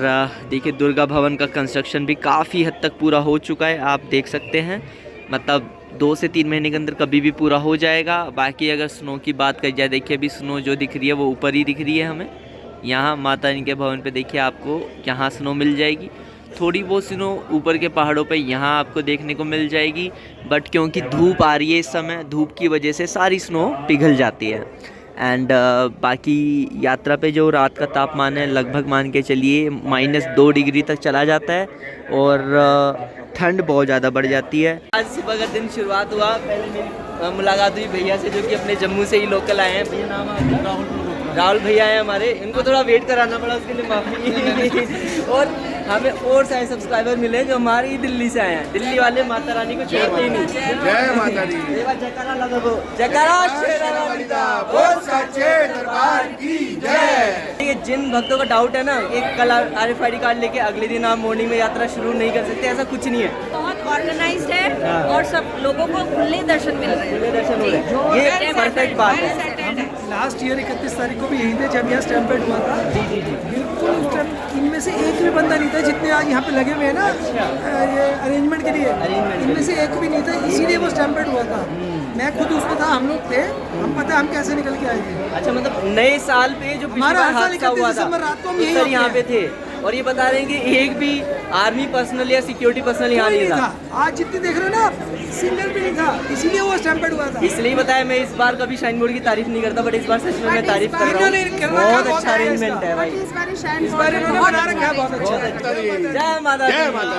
देखिए दुर्गा भवन का कंस्ट्रक्शन भी काफ़ी हद तक पूरा हो चुका है, आप देख सकते हैं। मतलब 2 से 3 महीने के अंदर कभी भी पूरा हो जाएगा। बाकी अगर स्नो की बात करी जाए, देखिए अभी स्नो जो दिख रही है वो ऊपर ही दिख रही है हमें। यहाँ माता रानी के भवन पे देखिए आपको यहाँ स्नो मिल जाएगी। थोड़ी बहुत स्नो ऊपर के पहाड़ों पे यहाँ आपको देखने को मिल जाएगी, बट क्योंकि धूप आ रही है इस समय, धूप की वजह से सारी स्नो पिघल जाती है। एंड बाकी यात्रा पे जो रात का तापमान है लगभग मान के चलिए -2 डिग्री तक चला जाता है और ठंड बहुत ज़्यादा बढ़ जाती है। आज सुबह का दिन शुरुआत हुआ, पहले मेरी मुलाकात हुई भैया से जो कि अपने जम्मू से ही लोकल आए हैं। भैया नाम आपका? राहुल भैया हैं हमारे, इनको थोड़ा वेट कराना पड़ा, उसके लिए माफ़ी। और हमें और सारे सब्सक्राइबर मिले जो हमारे ही दिल्ली से आए हैं। दिल्ली वाले माता रानी को छोड़ते ही नहीं। जय माता दी। जयकारा लगाओ, जयकारा शेरावाली दा, बोल सच्चे दरबार की जय। ये जिन भक्तों का डाउट है ना, एक कल RFID कार्ड लेके अगले दिन आप मॉर्निंग में यात्रा शुरू नहीं कर सकते, ऐसा कुछ नहीं है। बहुत ऑर्गेनाइज्ड है और सब लोगों को खुले दर्शन मिल रहे हैं। दर्शन हो रहे हैं, ये परफेक्ट बात है। लास्ट ईयर 31 तारीख को भी यहीं थे जब यहाँ स्टैम्पेड हुआ था। बिल्कुल उस टाइम इनमें से एक भी बंदा नहीं था जितने आज यहाँ पे लगे हुए हैं ना ये अरेंजमेंट के लिए, इनमें से एक भी नहीं था, इसीलिए वो स्टैम्पेड हुआ था। मैं खुद उसमें था, हम लोग थे, हम पता हम कैसे निकल के आए थे। अच्छा, मतलब नए साल पे जो हमारा हादसा हुआ था रात को हम सर यहाँ पे थे और ये बता रहे हैं कि एक भी आर्मी पर्सनल या सिक्योरिटी पर्सनल यहाँ नहीं था। आज जितने देख रहे हो ना, सिंगल भी नहीं था, इसीलिए वो स्टैम्पेड हुआ था। इसलिए बताया मैं इस बार कभी शाइन बोर्ड की तारीफ नहीं करता, बट इस बार सच में मैं तारीफ कर रहा हूँ। बहुत अच्छा अरेंजमेंट है भाई, इस बार इन्होंने बना रखा है बहुत अच्छा। जय माता दी,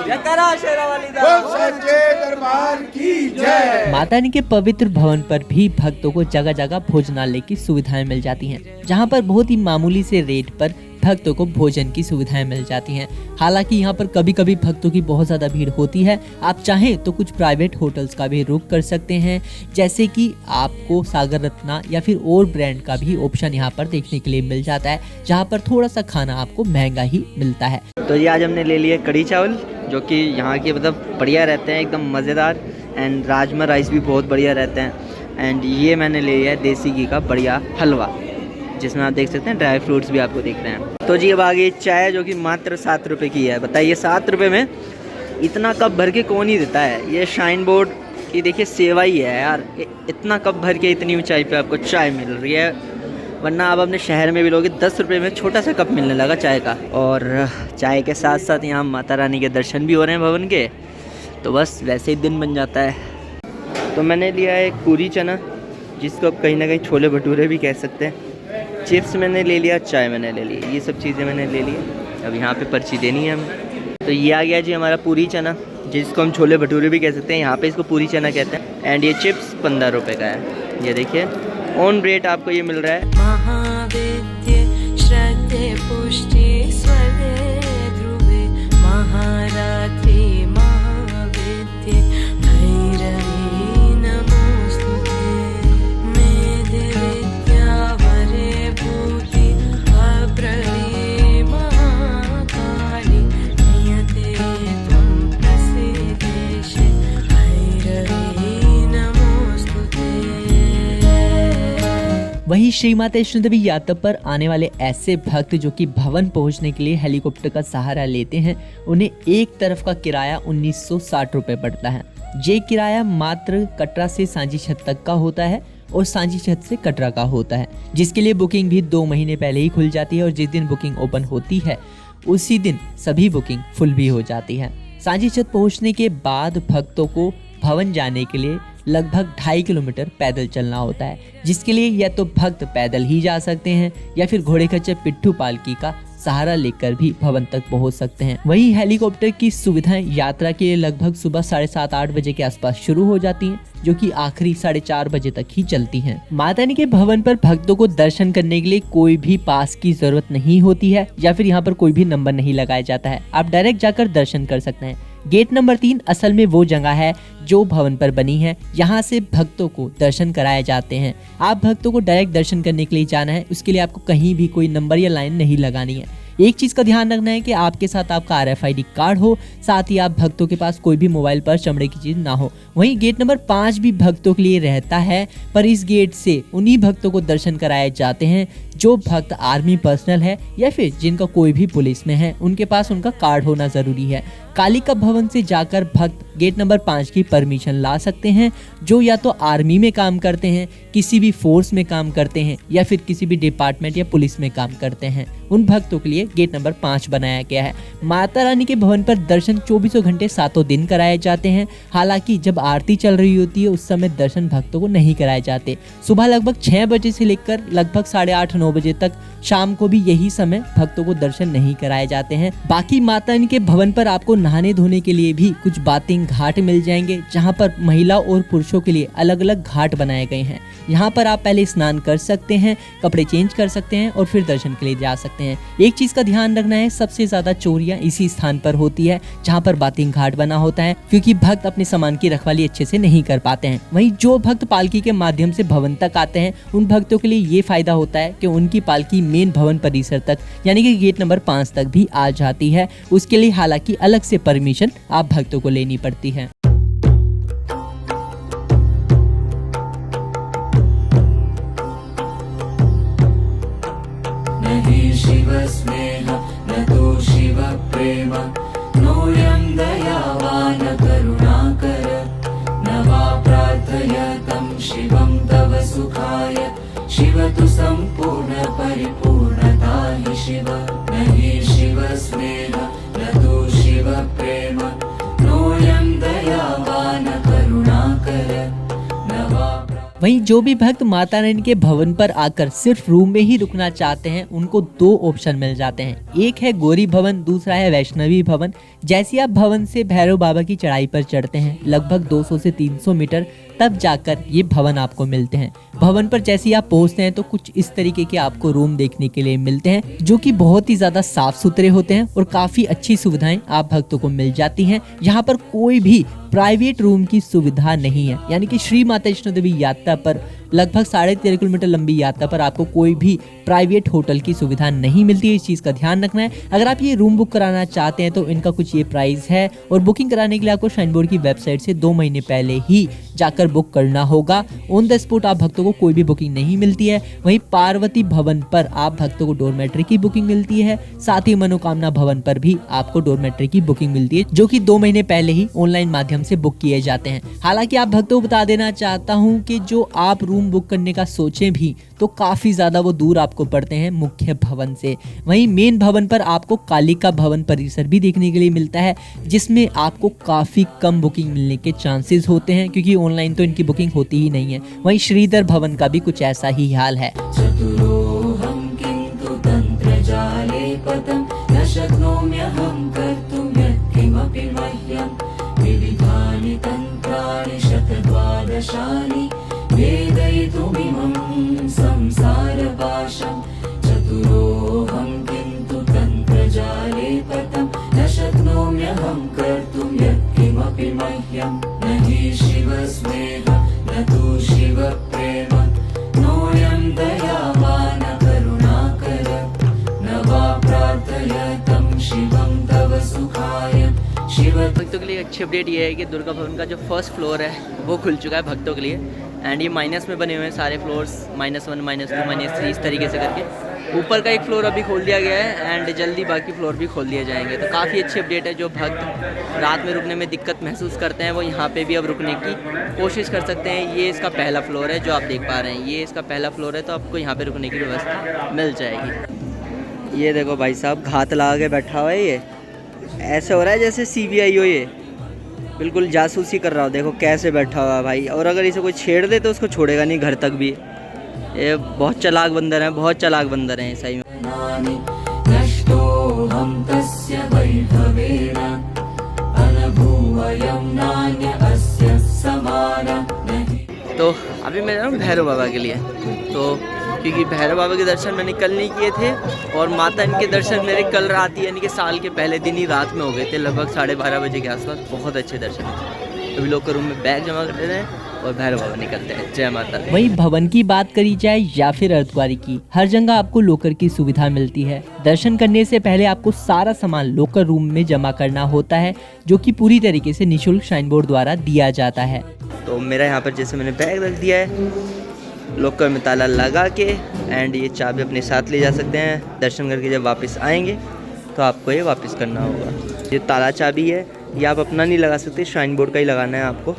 जयकारा शेरावाली दा, सच्चे दरबार की जय। माता रानी के पवित्र भवन पर भी भक्तों को जगह जगह भोजनालय की सुविधाएं मिल जाती हैं, जहां पर बहुत ही मामूली से रेट पर भक्तों को भोजन की सुविधाएं मिल जाती हैं। हालांकि यहाँ पर कभी कभी भक्तों की बहुत ज़्यादा भीड़ होती है। आप चाहें तो कुछ प्राइवेट होटल्स का भी रुक कर सकते हैं, जैसे कि आपको सागर रत्ना या फिर और ब्रांड का भी ऑप्शन यहाँ पर देखने के लिए मिल जाता है, जहाँ पर थोड़ा सा खाना आपको महंगा ही मिलता है। तो ये आज हमने ले लिए कढ़ी चावल, जो कि यहाँ के मतलब बढ़िया रहते हैं, एकदम मज़ेदार। एंड राजमा राइस भी बहुत बढ़िया रहते हैं। एंड ये मैंने ले लिया है देसी घी का बढ़िया हलवा, जिसमें आप देख सकते हैं ड्राई फ्रूट्स भी आपको दिख रहे हैं। तो जी अब आ गई चाय, जो कि मात्र 7 रुपये की है। बताइए 7 रुपये में इतना कप भर के कौन ही देता है। ये शाइन बोर्ड की देखिए सेवा ही है यार, इतना कप भर के इतनी ऊंचाई पे आपको चाय मिल रही है। वरना आप अपने शहर में भी लोगे 10 रुपये में छोटा सा कप मिलने लगा चाय का। और चाय के साथ साथ यहाँ माता रानी के दर्शन भी हो रहे हैं भवन के, तो बस वैसे ही दिन बन जाता है। तो मैंने लिया है पूरी चना, जिसको आप कहीं ना कहीं छोले भटूरे भी कह सकते हैं। चिप्स मैंने ले लिया, चाय मैंने ले ली, ये सब चीज़ें मैंने ले ली। अब यहाँ पे पर्ची देनी है हमें। तो ये आ गया जी हमारा पूरी चना, जिसको हम छोले भटूरे भी कह सकते हैं, यहाँ पे इसको पूरी चना कहते हैं। एंड ये चिप्स 15 रुपये का है। ये देखिए ऑन रेट आपको ये मिल रहा है। महाविद्ये श्रद्धे पुष्टि स्वदे ध्रुवे महारात्रि महाविद्ये भैरवी नमोस्तुते मेधे विद्यावरे भूति अब्रवी महाकाली नियते त्वं प्रसीदेशे भैरवी नमोस्तुते। वहीं श्री माता वैष्णो देवी यात्रा पर आने वाले ऐसे भक्त जो कि भवन पहुंचने के लिए हेलीकॉप्टर का सहारा लेते हैं, उन्हें एक तरफ का किराया 1960 रुपये पड़ता है। ये किराया मात्र कटरा से सांची छत तक का होता है और सांची छत से कटरा का होता है, जिसके लिए बुकिंग भी 2 महीने पहले ही खुल जाती है। और जिस दिन बुकिंग ओपन होती है उसी दिन सभी बुकिंग फुल भी हो जाती है। सांची छत पहुंचने के बाद भक्तों को भवन जाने के लिए लगभग 2.5 किलोमीटर पैदल चलना होता है, जिसके लिए या तो भक्त पैदल ही जा सकते हैं या फिर घोड़े खच्चर पिट्ठू पालकी का सहारा लेकर भी भवन तक पहुंच सकते हैं। वहीं हेलीकॉप्टर की सुविधाएं यात्रा के लिए लगभग सुबह 7:30-8 बजे के आसपास शुरू हो जाती हैं, जो कि आखिरी 4:30 बजे तक ही चलती हैं। माता रानी के भवन पर भक्तों को दर्शन करने के लिए कोई भी पास की जरूरत नहीं होती है या फिर यहाँ पर कोई भी नंबर नहीं लगाया जाता है। आप डायरेक्ट जाकर दर्शन कर सकते हैं। गेट नंबर 3 असल में वो जगह है जो भवन पर बनी है। यहाँ से भक्तों को दर्शन कराए जाते हैं। आप भक्तों को डायरेक्ट दर्शन करने के लिए जाना है, उसके लिए आपको कहीं भी कोई नंबर या लाइन नहीं लगानी है। एक चीज का ध्यान रखना है कि आपके साथ आपका RFID कार्ड हो, साथ ही आप भक्तों के पास कोई भी मोबाइल पर चमड़े की चीज ना हो। वहीं गेट नंबर 5 भी भक्तों के लिए रहता है, पर इस गेट से उन्हीं भक्तों को दर्शन कराए जाते हैं जो भक्त आर्मी पर्सनल है या फिर जिनका कोई भी पुलिस में है, उनके पास उनका कार्ड होना जरूरी है। कालिका भवन से जाकर भक्त गेट नंबर 5 की परमिशन ला सकते हैं, जो या तो आर्मी में काम करते हैं, किसी भी फोर्स में काम करते हैं या फिर किसी भी डिपार्टमेंट या पुलिस में काम करते हैं। उन भक्तों के लिए गेट नंबर 5 बनाया गया है। माता रानी के भवन पर दर्शन 24 घंटे 7 दिन कराए जाते हैं। हालांकि जब आरती चल रही होती है उस समय दर्शन भक्तों को नहीं कराए जाते। सुबह लगभग 6 बजे से लेकर लगभग 8:30-9 बजे तक शाम को भी यही समय भक्तों को दर्शन नहीं कराए जाते हैं। बाकी माता रानी के भवन पर आपको नहाने धोने के लिए भी कुछ बाथिंग घाट मिल जाएंगे, जहां पर महिला और पुरुषों के लिए अलग अलग घाट बनाए गए हैं। यहाँ पर आप पहले स्नान कर सकते हैं, कपड़े चेंज कर सकते हैं और फिर दर्शन के लिए जा सकते हैं। एक चीज का ध्यान रखना है, सबसे ज्यादा चोरियां इसी स्थान पर होती है जहाँ पर बाथिंग घाट बना होता है, क्योंकि भक्त अपने सामान की रखवाली अच्छे से नहीं कर पाते हैं। वहीं जो भक्त पालकी के माध्यम से भवन तक आते हैं, उन भक्तों के लिए ये फायदा होता है कि उनकी पालकी मेन भवन परिसर तक यानी कि गेट नंबर 5 तक भी आ जाती है। उसके लिए हालांकि अलग से परमिशन आप भक्तों को लेनी पड़ती है। शिव स्नेह न तो शिव प्रेम नोऽयं दयावान करुणाकर न वा प्रार्थयतं शिवं तव सुखाय शिव तु सम्पूर्ण परिपूर्णता हि शिव न हि शिव स्नेह न तो शिव प्रेम नोऽयं दयावान करुणाकर न वा। वहीं जो भी भक्त माता रानी के भवन पर आकर सिर्फ रूम में ही रुकना चाहते हैं, उनको 2 ऑप्शन मिल जाते हैं। एक है गौरी भवन, दूसरा है वैष्णवी भवन। जैसे आप भवन से भैरव बाबा की चढ़ाई पर चढ़ते हैं लगभग 200 से 300 मीटर, तब जाकर ये भवन आपको मिलते हैं। भवन पर जैसे ही आप पहुंचते हैं तो कुछ इस तरीके के आपको रूम देखने के लिए मिलते हैं, जो कि बहुत ही ज्यादा साफ सुथरे होते हैं और काफी अच्छी सुविधाएं आप भक्तों को मिल जाती हैं। यहाँ पर कोई भी प्राइवेट रूम की सुविधा नहीं है, यानी कि श्री माता वैष्णो देवी यात्रा पर लगभग 13.5 किलोमीटर लंबी यात्रा पर आपको कोई भी प्राइवेट होटल की सुविधा नहीं मिलती है। इस चीज़ का ध्यान रखना है। अगर आप ये रूम बुक कराना चाहते हैं तो इनका कुछ ये प्राइस है, और बुकिंग कराने के लिए आपको श्राइन बोर्ड की वेबसाइट से 2 महीने पहले ही जाकर बुक करना होगा। ऑन द स्पॉट आप भक्तों को कोई भी बुकिंग नहीं मिलती है। वहीं पार्वती भवन पर आप भक्तों को डोरमेट्री की बुकिंग मिलती है, साथ ही मनोकामना भवन पर भी आपको डोरमेट्री की बुकिंग मिलती है, जो कि 2 महीने पहले ही ऑनलाइन माध्यम से बुक किए जाते हैं। हालांकि आप भक्तों को बता देना चाहता हूँ कि जो आप रूम बुक करने का सोचें भी तो काफी ज्यादा वो दूर आपको पड़ते हैं मुख्य भवन से। वहीं मेन भवन पर आपको कालिका भवन परिसर भी देखने के लिए मिलता है, जिसमें आपको काफी कम बुकिंग मिलने के चांसेस होते हैं, क्योंकि ऑनलाइन तो इनकी बुकिंग होती ही नहीं है। वहीं श्रीधर भवन का भी कुछ ऐसा ही हाल है। चतुरोऽहं किन्तु तन्त्रजाले पदं न शक्नोम्यहं कर्तुं यत्किमपि मह्यं विविधानि तन्त्राणि शतद्वादशानि वेदयितुमिमं संसारपाशं चतुरोऽहं किन्तु तन्त्रजाले पदं न शक्नोम्यहं कर्तुं यत्किमपि मह्यं न हि शिवस्नेह न तु शिवप्रेम नोऽयं दयावान करुणाकर न वा प्रार्थयतं शिवं तव सुखाय शिव। भक्तों के लिए अच्छी अपडेट ये है कि दुर्गा भवन का जो फर्स्ट फ्लोर है वो खुल चुका है भक्तों के लिए, एंड ये माइनस में बने हुए हैं सारे फ्लोर्स, -1, -2, -3 इस तरीके से करके। ऊपर का एक फ्लोर अभी खोल दिया गया है एंड जल्दी बाकी फ्लोर भी खोल दिए जाएंगे। तो काफ़ी अच्छी अपडेट है। जो भक्त रात में रुकने में दिक्कत महसूस करते हैं वो यहाँ पे भी अब रुकने की कोशिश कर सकते हैं। ये इसका पहला फ्लोर है जो आप देख पा रहे हैं, ये इसका पहला फ्लोर है, तो आपको यहाँ पे रुकने की व्यवस्था मिल जाएगी। ये देखो भाई साहब घात लगा के बैठा हुआ है, ये ऐसे हो रहा है जैसे CBI हो, ये बिल्कुल जासूसी कर रहा हो। देखो कैसे बैठा हुआ है भाई, और अगर इसे कोई छेड़ दे तो उसको छोड़ेगा नहीं घर तक भी। ये बहुत चालाक बंदर हैं, बहुत चालाक बंदर हैं सही में। नष्टोऽहं तस्य वैभवेन अनभूवयं नान्य अस्य समानः। तो अभी मैं जा रहा हूँ भैरव बाबा के लिए। तो क्योंकि भैरव बाबा के दर्शन मैंने कल नहीं किए थे और माता इनके दर्शन मेरे कल रात ही यानी कि साल के पहले दिन ही रात में हो गए थे, लगभग 12:30 बजे के आसपास। बहुत अच्छे दर्शन थे। अभी लोग रूम में बैग जमा करते हैं और भैरव बाबा निकलते हैं। जय माता दी। वहीं भवन की बात करी जाए या फिर अर्धद्वारी की, हर जगह आपको लॉकर की सुविधा मिलती है। दर्शन करने से पहले आपको सारा सामान लॉकर रूम में जमा करना होता है, जो कि पूरी तरीके से निःशुल्क श्राइन बोर्ड द्वारा दिया जाता है। तो मेरा यहाँ पर जैसे मैंने बैग रख दिया है, लॉकर में ताला लगा के एंड ये चाबी अपने साथ ले जा सकते हैं। दर्शन करके जब वापस आएंगे तो आपको ये वापस करना होगा। ये ताला चाबी है, ये आप अपना नहीं लगा सकते, श्राइन बोर्ड का ही लगाना है आपको।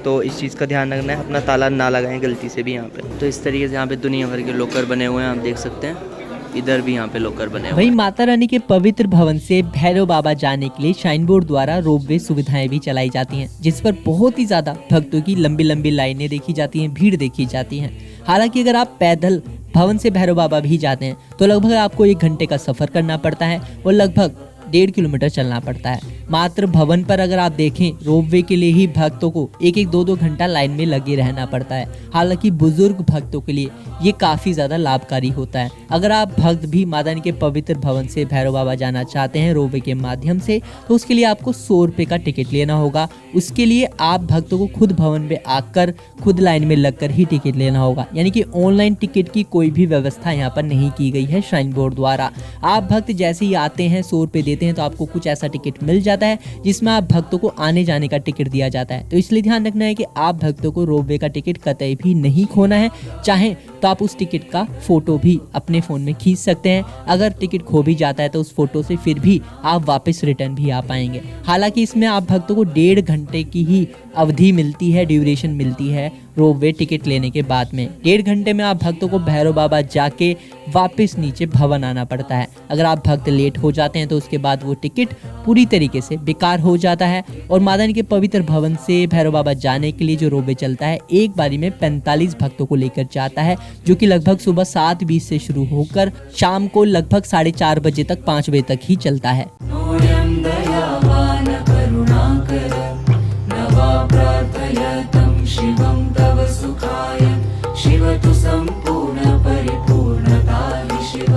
तो इस चीज़ का ध्यान रखना है, अपना ताला ना लगाएं गलती से भी यहाँ पे। तो इस तरीके से यहाँ पे दुनिया भर के लॉकर बने हुए हैं, आप देख सकते हैं। इधर भी यहाँ पे लॉकर बने हुए वहीं माता रानी के पवित्र भवन से भैरव बाबा जाने के लिए श्राइन बोर्ड द्वारा रोपवे सुविधाएं भी चलाई जाती हैं, जिस पर बहुत ही ज्यादा भक्तों की लंबी लंबी लाइनें देखी जाती हैं, भीड़ देखी जाती है। हालांकि अगर आप पैदल भवन से भैरव बाबा भी जाते हैं तो लगभग आपको 1 घंटे का सफर करना पड़ता है और लगभग 1.5 किलोमीटर चलना पड़ता है। मात्र भवन पर अगर आप देखें, रोपवे के लिए ही भक्तों को 1-1, 2-2 घंटा लाइन में लगे रहना पड़ता है। हालांकि बुजुर्ग भक्तों के लिए ये काफ़ी ज़्यादा लाभकारी होता है। अगर आप भक्त भी माता रानी के पवित्र भवन से भैरव बाबा जाना चाहते हैं रोपवे के माध्यम से, तो उसके लिए आपको 100 रुपये का टिकट लेना होगा। उसके लिए आप भक्तों को खुद भवन में आकर खुद लाइन में लगकर ही टिकट लेना होगा, यानी कि ऑनलाइन टिकट की कोई भी व्यवस्था यहाँ पर नहीं की गई है श्राइन बोर्ड द्वारा। आप भक्त जैसे ही आते हैं 100 रुपये देते हैं तो आपको कुछ ऐसा टिकट मिल जाता है जिसमें आप भक्तों को आने जाने का टिकट दिया जाता है। तो इसलिए ध्यान रखना है कि आप भक्तों को रोपवे का टिकट कतई भी नहीं खोना है। चाहे तो आप उस टिकट का फोटो भी अपने फ़ोन में खींच सकते हैं। अगर टिकट खो भी जाता है तो उस फोटो से फिर भी आप वापस रिटर्न भी आ पाएंगे। हालांकि इसमें आप भक्तों को 1.5 घंटे की ही अवधि मिलती है, ड्यूरेशन मिलती है रोपवे टिकट लेने के बाद में। 1.5 घंटे में आप भक्तों को भैरव बाबा जाके वापस नीचे भवन आना पड़ता है। अगर आप भक्त लेट हो जाते हैं तो उसके बाद वो टिकट पूरी तरीके से बेकार हो जाता है। और माता रानी के पवित्र भवन से भैरव बाबा जाने के लिए जो रोपवे चलता है, एक बारी में 45 भक्तों को लेकर जाता है, जो कि लगभग सुबह 7:20 से शुरू होकर शाम को लगभग 4:30 बजे तक 5 बजे तक ही चलता है। नोऽयं दयावान करुणाकर नवा प्रार्थयतं शिवं तव सुखाय शिव तु सम्पूर्ण परिपूर्णता हि शिव।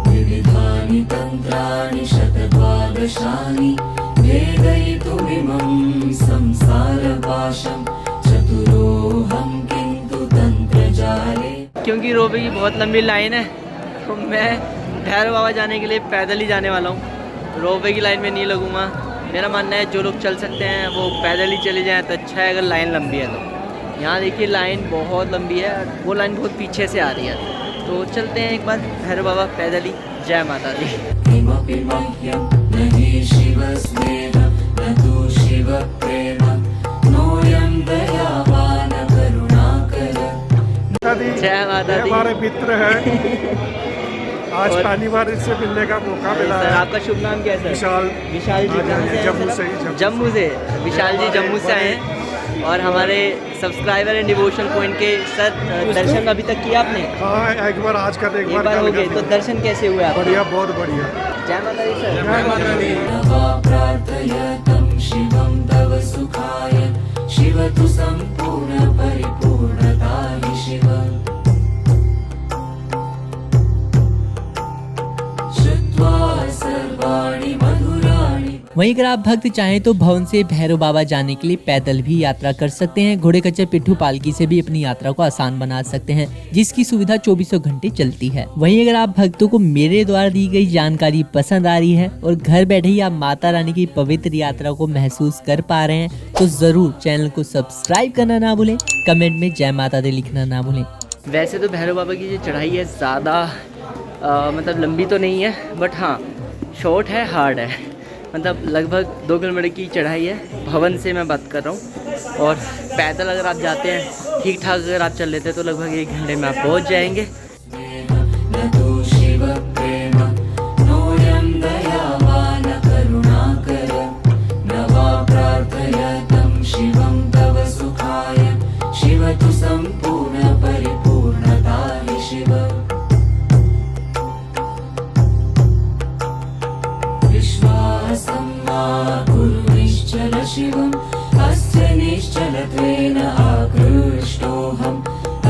विविधानि तन्त्राणि शतद्वादशानि भेदयितुमिमं संसारपाशं चतुरोऽहं किन्तु तन्त्रजाले। क्योंकि रोपवे की बहुत लंबी लाइन है तो मैं भैरव बाबा जाने के लिए पैदल ही जाने वाला हूँ। रोपवे की लाइन में नहीं लगूंगा। मेरा मानना है जो लोग चल सकते हैं वो पैदल ही चले जाएं तो अच्छा है, अगर लाइन लंबी है तो। यहाँ देखिए लाइन बहुत लंबी है, वो लाइन बहुत पीछे से आ रही है। तो चलते हैं एक बार भैरव बाबा पैदल ही। जय माता दी। किमपि मह्यं न हि शिवस्नेहं न तु शिवप्रेम नोऽयं दयावान करुणाकर। जय माता दी। हमारे मित्र हैं। आज और- पहली बार इससे मिलने का मौका मिला सर है। आपका शुभ नाम क्या है सर? विशाल। विशाल जी कहाँ से आए जम्मू सर से आप? ही, जम्मू से। विशाल जी जम्मू से आए हैं और हमारे सब्सक्राइबर हैं डिवोशन पॉइंट के। सर दर्शन अभी तक किया आपने? हाँ, एक बार आज कर, एक एक बार हो गए। तो दर्शन कैसे हुए आप? बढ़िया, बहुत बढ़िया। जय माता दी सर। नवा प्रार्थयतं शिवं तव सुखाय शिव तु सम्पूर्ण परिपूर्णता हि शिव। श्रुत्वा सर्वाणि मधुराणि। वहीं अगर आप भक्त चाहें तो भवन से भैरव बाबा जाने के लिए पैदल भी यात्रा कर सकते हैं। घोड़े कच्चे पिट्ठू पालकी से भी अपनी यात्रा को आसान बना सकते हैं, जिसकी सुविधा 24 घंटे चलती है। वहीं अगर आप भक्तों को मेरे द्वारा दी गई जानकारी पसंद आ रही है और घर बैठे ही आप माता रानी की पवित्र यात्रा को महसूस कर पा रहे हैं, तो जरूर चैनल को सब्सक्राइब करना ना भूलें, कमेंट में जय माता दी लिखना ना भूलें। वैसे तो भैरव बाबा की जो चढ़ाई है ज़्यादा मतलब लंबी तो नहीं है, बट हाँ शॉर्ट है, हार्ड है। मतलब लगभग 2 किलोमीटर की चढ़ाई है। भवन से मैं बात कर रहा हूँ। और पैदल अगर आप जाते हैं ठीक ठाक अगर आप चल लेते हैं तो लगभग 1 घंटे में आप पहुँच जाएंगे। न तु शिवप्रेम नोऽयं दयावान करुणाकर नवा प्रार्थयतं शिवं तव सुखाय शिव तु सम्पूर्ण परिपूर्णता हि शिव। विश्वासं मा कुरु शिवम् अस्य निश्चलत्वेन आकृष्टोऽहम्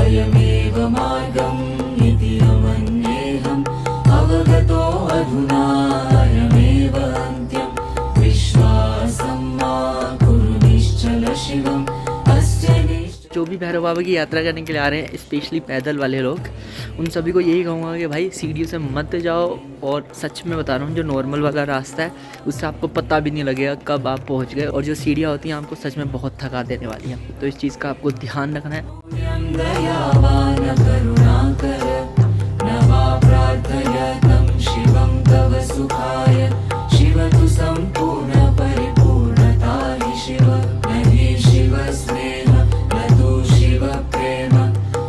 अयमेव मार्गम् इति अमन्येऽहम् अवगतो अधुना अयमेव अन्त्यम् विश्वासं मा कुरु निश्चल शिवम् अस्य जो भी भैरव बाबा की यात्रा करने के लिए आ रहे हैं, स्पेशली पैदल वाले लोग, उन सभी को यही कहूँगा कि भाई सीढ़ियों से मत जाओ। और सच में बता रहा हूँ, जो नॉर्मल वाला रास्ता है उससे आपको पता भी नहीं लगेगा कब आप पहुँच गए, और जो सीढ़ियाँ होती हैं आपको सच में बहुत थका देने वाली हैं। तो इस चीज़ का आपको ध्यान रखना है। दयावान करुणाकर न वा प्रार्थयतं शिवं तव सुखाय शिव तु सम्पूर्ण परिपूर्णता हि शिव न हि शिव स्नेह न तु शिव प्रेम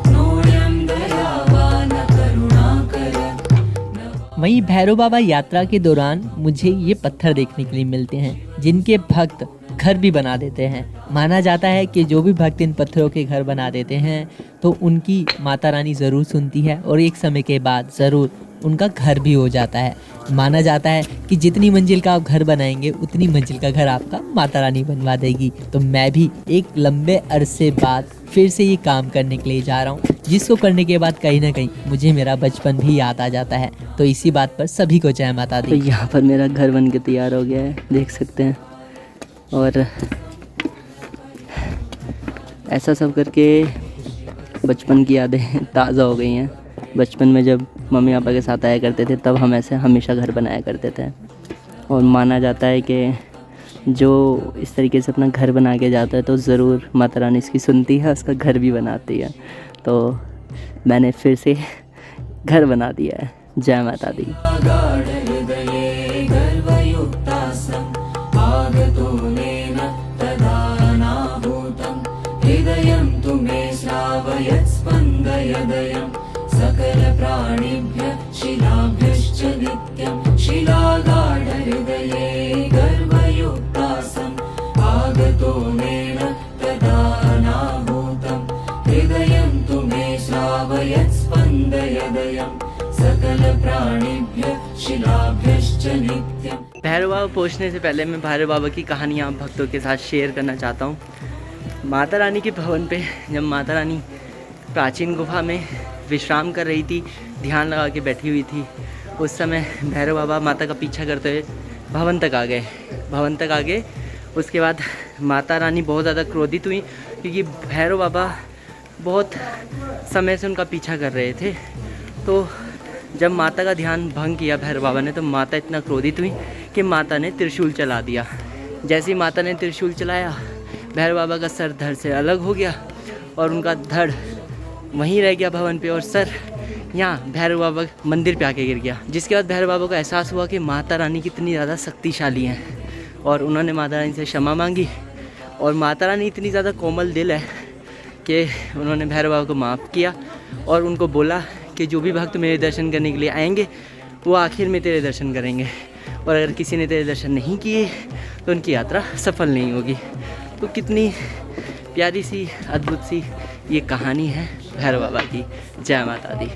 नोऽयं दयावान करुणाकर वहीं भैरव बाबा यात्रा के दौरान मुझे ये पत्थर देखने के लिए मिलते हैं जिनके भक्त घर भी बना देते हैं। माना जाता है कि जो भी भक्त इन पत्थरों के घर बना देते हैं तो उनकी माता रानी ज़रूर सुनती है और एक समय के बाद ज़रूर उनका घर भी हो जाता है। माना जाता है कि जितनी मंजिल का आप घर बनाएंगे उतनी मंजिल का घर आपका माता रानी बनवा देगी। तो मैं भी एक लंबे अरसे बाद फिर से ये काम करने के लिए जा रहा हूँ, जिसको करने के बाद कहीं ना कहीं मुझे मेरा बचपन भी याद आ जाता है। तो इसी बात पर सभी को जय माता दी। तो यहाँ पर मेरा घर बन के तैयार हो गया है, देख सकते हैं। और ऐसा सब करके बचपन की यादें ताज़ा हो गई हैं। बचपन में जब मम्मी पापा के साथ आया करते थे तब हम ऐसे हमेशा घर बनाया करते थे। और माना जाता है कि जो इस तरीके से अपना घर बना के जाता है तो ज़रूर माता रानी इसकी सुनती है, उसका घर भी बनाती है। तो मैंने फिर से घर बना दिया है। जय माता दी। गाढहृदये गर्वयुक्तासम् आगतोनेन तदानाभूतं हृदयं तु मे श्रावयत् स्पन्दयदयं सकलप्राणिभ्यः शिलाभ्यश्च नित्यं शिलागाढहृदये गर्वयुक्तासम् आगतोनेन तदानाभूतं हृदयं तु मे श्रावयत् स्पन्दयदयं सकल प्राणिभ्यः शिलाभ्यश्च नित्यम्। भैरव बाबा पहुँचने से पहले मैं भैरव बाबा की कहानी आप भक्तों के साथ शेयर करना चाहता हूँ। माता रानी के भवन पे जब माता रानी प्राचीन गुफा में विश्राम कर रही थी, ध्यान लगा के बैठी हुई थी, उस समय भैरव बाबा माता का पीछा करते हुए भवन तक आ गए। उसके बाद माता रानी बहुत ज़्यादा क्रोधित हुई क्योंकि भैरव बाबा बहुत समय से उनका पीछा कर रहे थे। तो जब माता का ध्यान भंग किया भैरव बाबा ने, तो माता इतना क्रोधित हुई कि माता ने त्रिशूल चला दिया। जैसे ही माता ने त्रिशूल चलाया, भैरव बाबा का सर धड़ से अलग हो गया और उनका धड़ वहीं रह गया भवन पे, और सर यहाँ भैरव बाबा मंदिर पे आके गिर गया। जिसके बाद भैरव बाबा को एहसास हुआ कि माता रानी कितनी ज़्यादा शक्तिशाली हैं, और उन्होंने माता रानी से क्षमा मांगी। और माता रानी इतनी ज़्यादा कोमल दिल है कि उन्होंने भैरव बाबा को माफ़ किया और उनको बोला कि जो भी भक्त मेरे दर्शन करने के लिए आएंगे वो आखिर में तेरे दर्शन करेंगे, और अगर किसी ने तेरे दर्शन नहीं किए तो उनकी यात्रा सफल नहीं होगी। तो कितनी प्यारी सी अद्भुत सी ये कहानी है भैरव बाबा की। जय माता दी।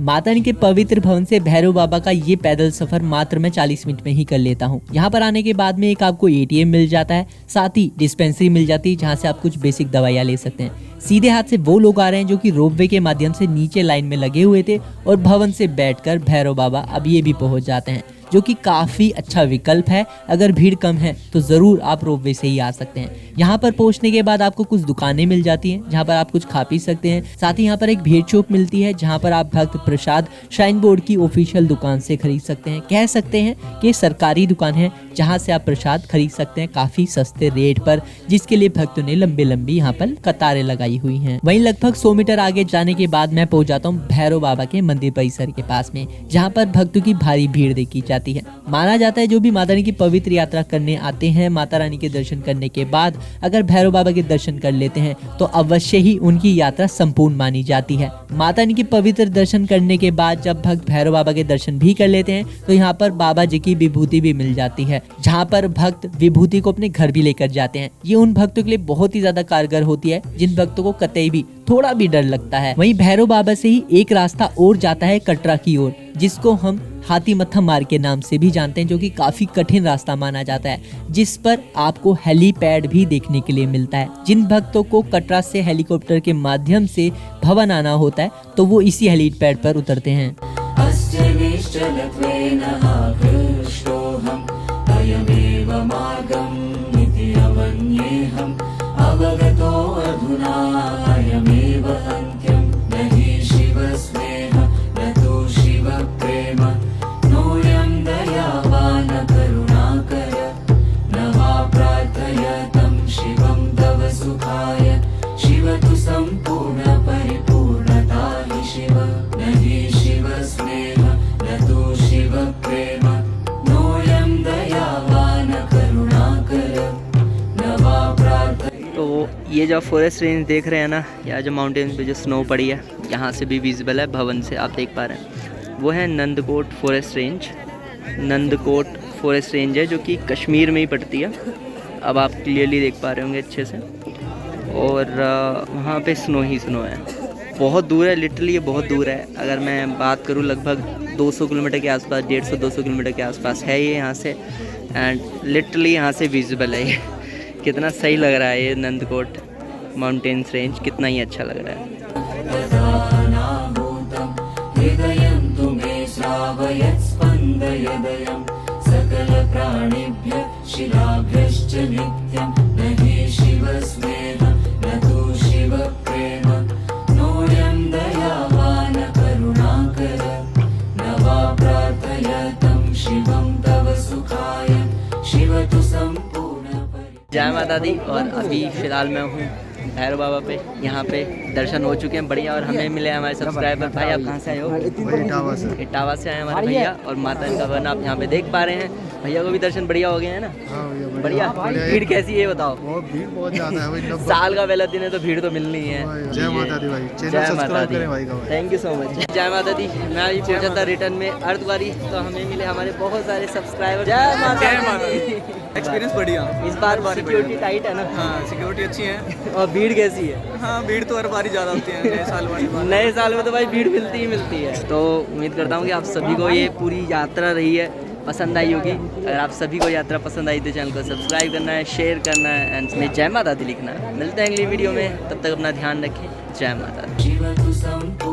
माता रानी के पवित्र भवन से भैरव बाबा का ये पैदल सफर मात्र मैं 40 मिनट में ही कर लेता हूँ। यहाँ पर आने के बाद में एक आपको ATM मिल जाता है, साथ ही डिस्पेंसरी मिल जाती है जहाँ से आप कुछ बेसिक दवाइयाँ ले सकते हैं। सीधे हाथ से वो लोग आ रहे हैं जो कि रोपवे के माध्यम से नीचे लाइन में लगे हुए थे, और भवन से बैठकर भैरव बाबा अब ये भी पहुँच जाते हैं, जो कि काफ़ी अच्छा विकल्प है। अगर भीड़ कम है तो ज़रूर आप रोपवे से ही आ सकते हैं। यहाँ पर पहुँचने के बाद आपको कुछ दुकानें मिल जाती हैं जहाँ पर आप कुछ खा पी सकते हैं। साथ ही यहाँ पर एक भीड़ चौक मिलती है जहाँ पर आप भक्त प्रसाद श्राइन बोर्ड की ऑफिशियल दुकान से खरीद सकते हैं। कह सकते हैं कि सरकारी दुकान है जहाँ से आप प्रसाद खरीद सकते हैं काफ़ी सस्ते रेट पर, जिसके लिए भक्तों ने लंबी लंबी यहाँ पर कतारें लगाई हुई हैं। वहीं लगभग 100 मीटर आगे जाने के बाद मैं पहुँच जाता हूँ भैरव बाबा के मंदिर परिसर के पास में, जहाँ पर भक्तों की भारी भीड़ देखी जाती है। माना जाता है जो भी माता रानी की पवित्र यात्रा करने आते हैं, माता रानी के दर्शन करने के बाद अगर भैरव बाबा के दर्शन कर लेते हैं तो अवश्य ही उनकी यात्रा संपूर्ण मानी जाती है। माता रानी की पवित्र दर्शन करने के बाद जब भक्त भैरव बाबा के दर्शन भी कर लेते हैं तो यहाँ पर बाबा जी की विभूति भी मिल जाती है, जहाँ पर भक्त विभूति को अपने घर भी लेकर जाते हैं। ये उन भक्तों के लिए बहुत ही ज्यादा कारगर होती है जिन भक्तों को कतई भी थोड़ा भी डर लगता है। वहीं भैरव बाबा से ही एक रास्ता और जाता है कटरा की ओर, जिसको हम हाथी मत्था मार्ग के नाम से भी जानते हैं, जो कि काफ़ी कठिन रास्ता माना जाता है, जिस पर आपको हेलीपैड भी देखने के लिए मिलता है। जिन भक्तों को कटरा से हेलीकॉप्टर के माध्यम से भवन आना होता है तो वो इसी हेलीपैड पर उतरते हैं। अस्य निश्चलत्वेन आकृष्टोऽहम् अयमेव मार्गम् इति अवन्येऽहम् अवगतो अधुना अयमेव अन्त्यम् न हि शिवस्नेह न तु शिवप्रेम नोऽयं दयावान् करुणाकर न वा प्रार्थयतं शिवं तव सुखाय शिव तु सम्पूर्ण परिपूर्णता हि शिव न हि शिवस्नेह न तु शिवप्रेम नोऽयं दयावान् करुणाकर न वा प्रार्थयतं। तो ये जो फॉरेस्ट रेंज देख रहे हैं ना, या जो माउंटेन पे जो स्नो पड़ी है, यहाँ से भी विजिबल है, भवन से आप देख पा रहे हैं, वो है Nandkot forest range. Nandkot forest range है जो कि कश्मीर में ही पड़ती है। अब आप क्लियरली देख पा रहे होंगे अच्छे से। और वहाँ पे स्नो ही स्नो है, बहुत दूर है, लिटरली ये बहुत दूर है। अगर मैं बात करूँ लगभग 200 किलोमीटर के आसपास, 150-200 किलोमीटर के आसपास है ये यहाँ से। एंड लिटरली यहाँ से विजिबल है ये। कितना सही लग रहा है ये नंदकोट माउंटेन्स रेंज, कितना ही अच्छा लग रहा है। हृदयं तु मे श्रावयत् स्पन्दयदयं सकलप्राणिभ्यः शिलाभ्यश्च नित्यं न हि शिवस्नेह न तु शिवप्रेम नोऽयं दयावान् करुणाकर न वा प्रार्थयतं शिवं तव सुखाय शिव तु सम्पूर्ण। जय माता दी। और अभी फ़िलहाल मैं हूँ भैरव बाबा पे, यहाँ पे दर्शन हो चुके हैं बढ़िया। और हमें मिले हमारे सब्सक्राइबर। भाई आप कहाँ से आए हो? इटावा से। इटावा से आए हमारे भैया। और माता का वन आप यहाँ पे देख पा रहे हैं। भैया को भी दर्शन बढ़िया हो गए हैं ना? हाँ भैया बढ़िया। भीड़ कैसी है बताओ? भीड़ बहुत ज़्यादा है भाई। साल का पहला दिन है तो भीड़ तो मिलनी है। जय माता दी भाई। चैनल जय माता सब्सक्राइब दी। करें भाई का भाई। Thank you so much. जय माता दी। मैं अभी पहुंचा था रिटर्न में अर्धवारी, तो हमें मिले हमारे बहुत सारे सब्सक्राइबर। जय माता दी। एक्सपीरियंस बढ़िया। इस बार सिक्योरिटी टाइट है ना? हाँ सिक्योरिटी अच्छी है। और भीड़ कैसी है? हाँ भीड़ तो हर बार ही ज़्यादा होती है नए साल वाली। नए साल में तो भाई भीड़ मिलती ही मिलती है। तो उम्मीद करता हूँ कि आप सभी को ये पूरी यात्रा रही है पसंद आई होगी। अगर आप सभी को यात्रा पसंद आई तो चैनल को सब्सक्राइब करना है, शेयर करना है एंड इसमें जय माता दी लिखना है। मिलते हैं अगली वीडियो में, तब तक अपना ध्यान रखें। जय माता दी। शिव तु सम्पूर्ण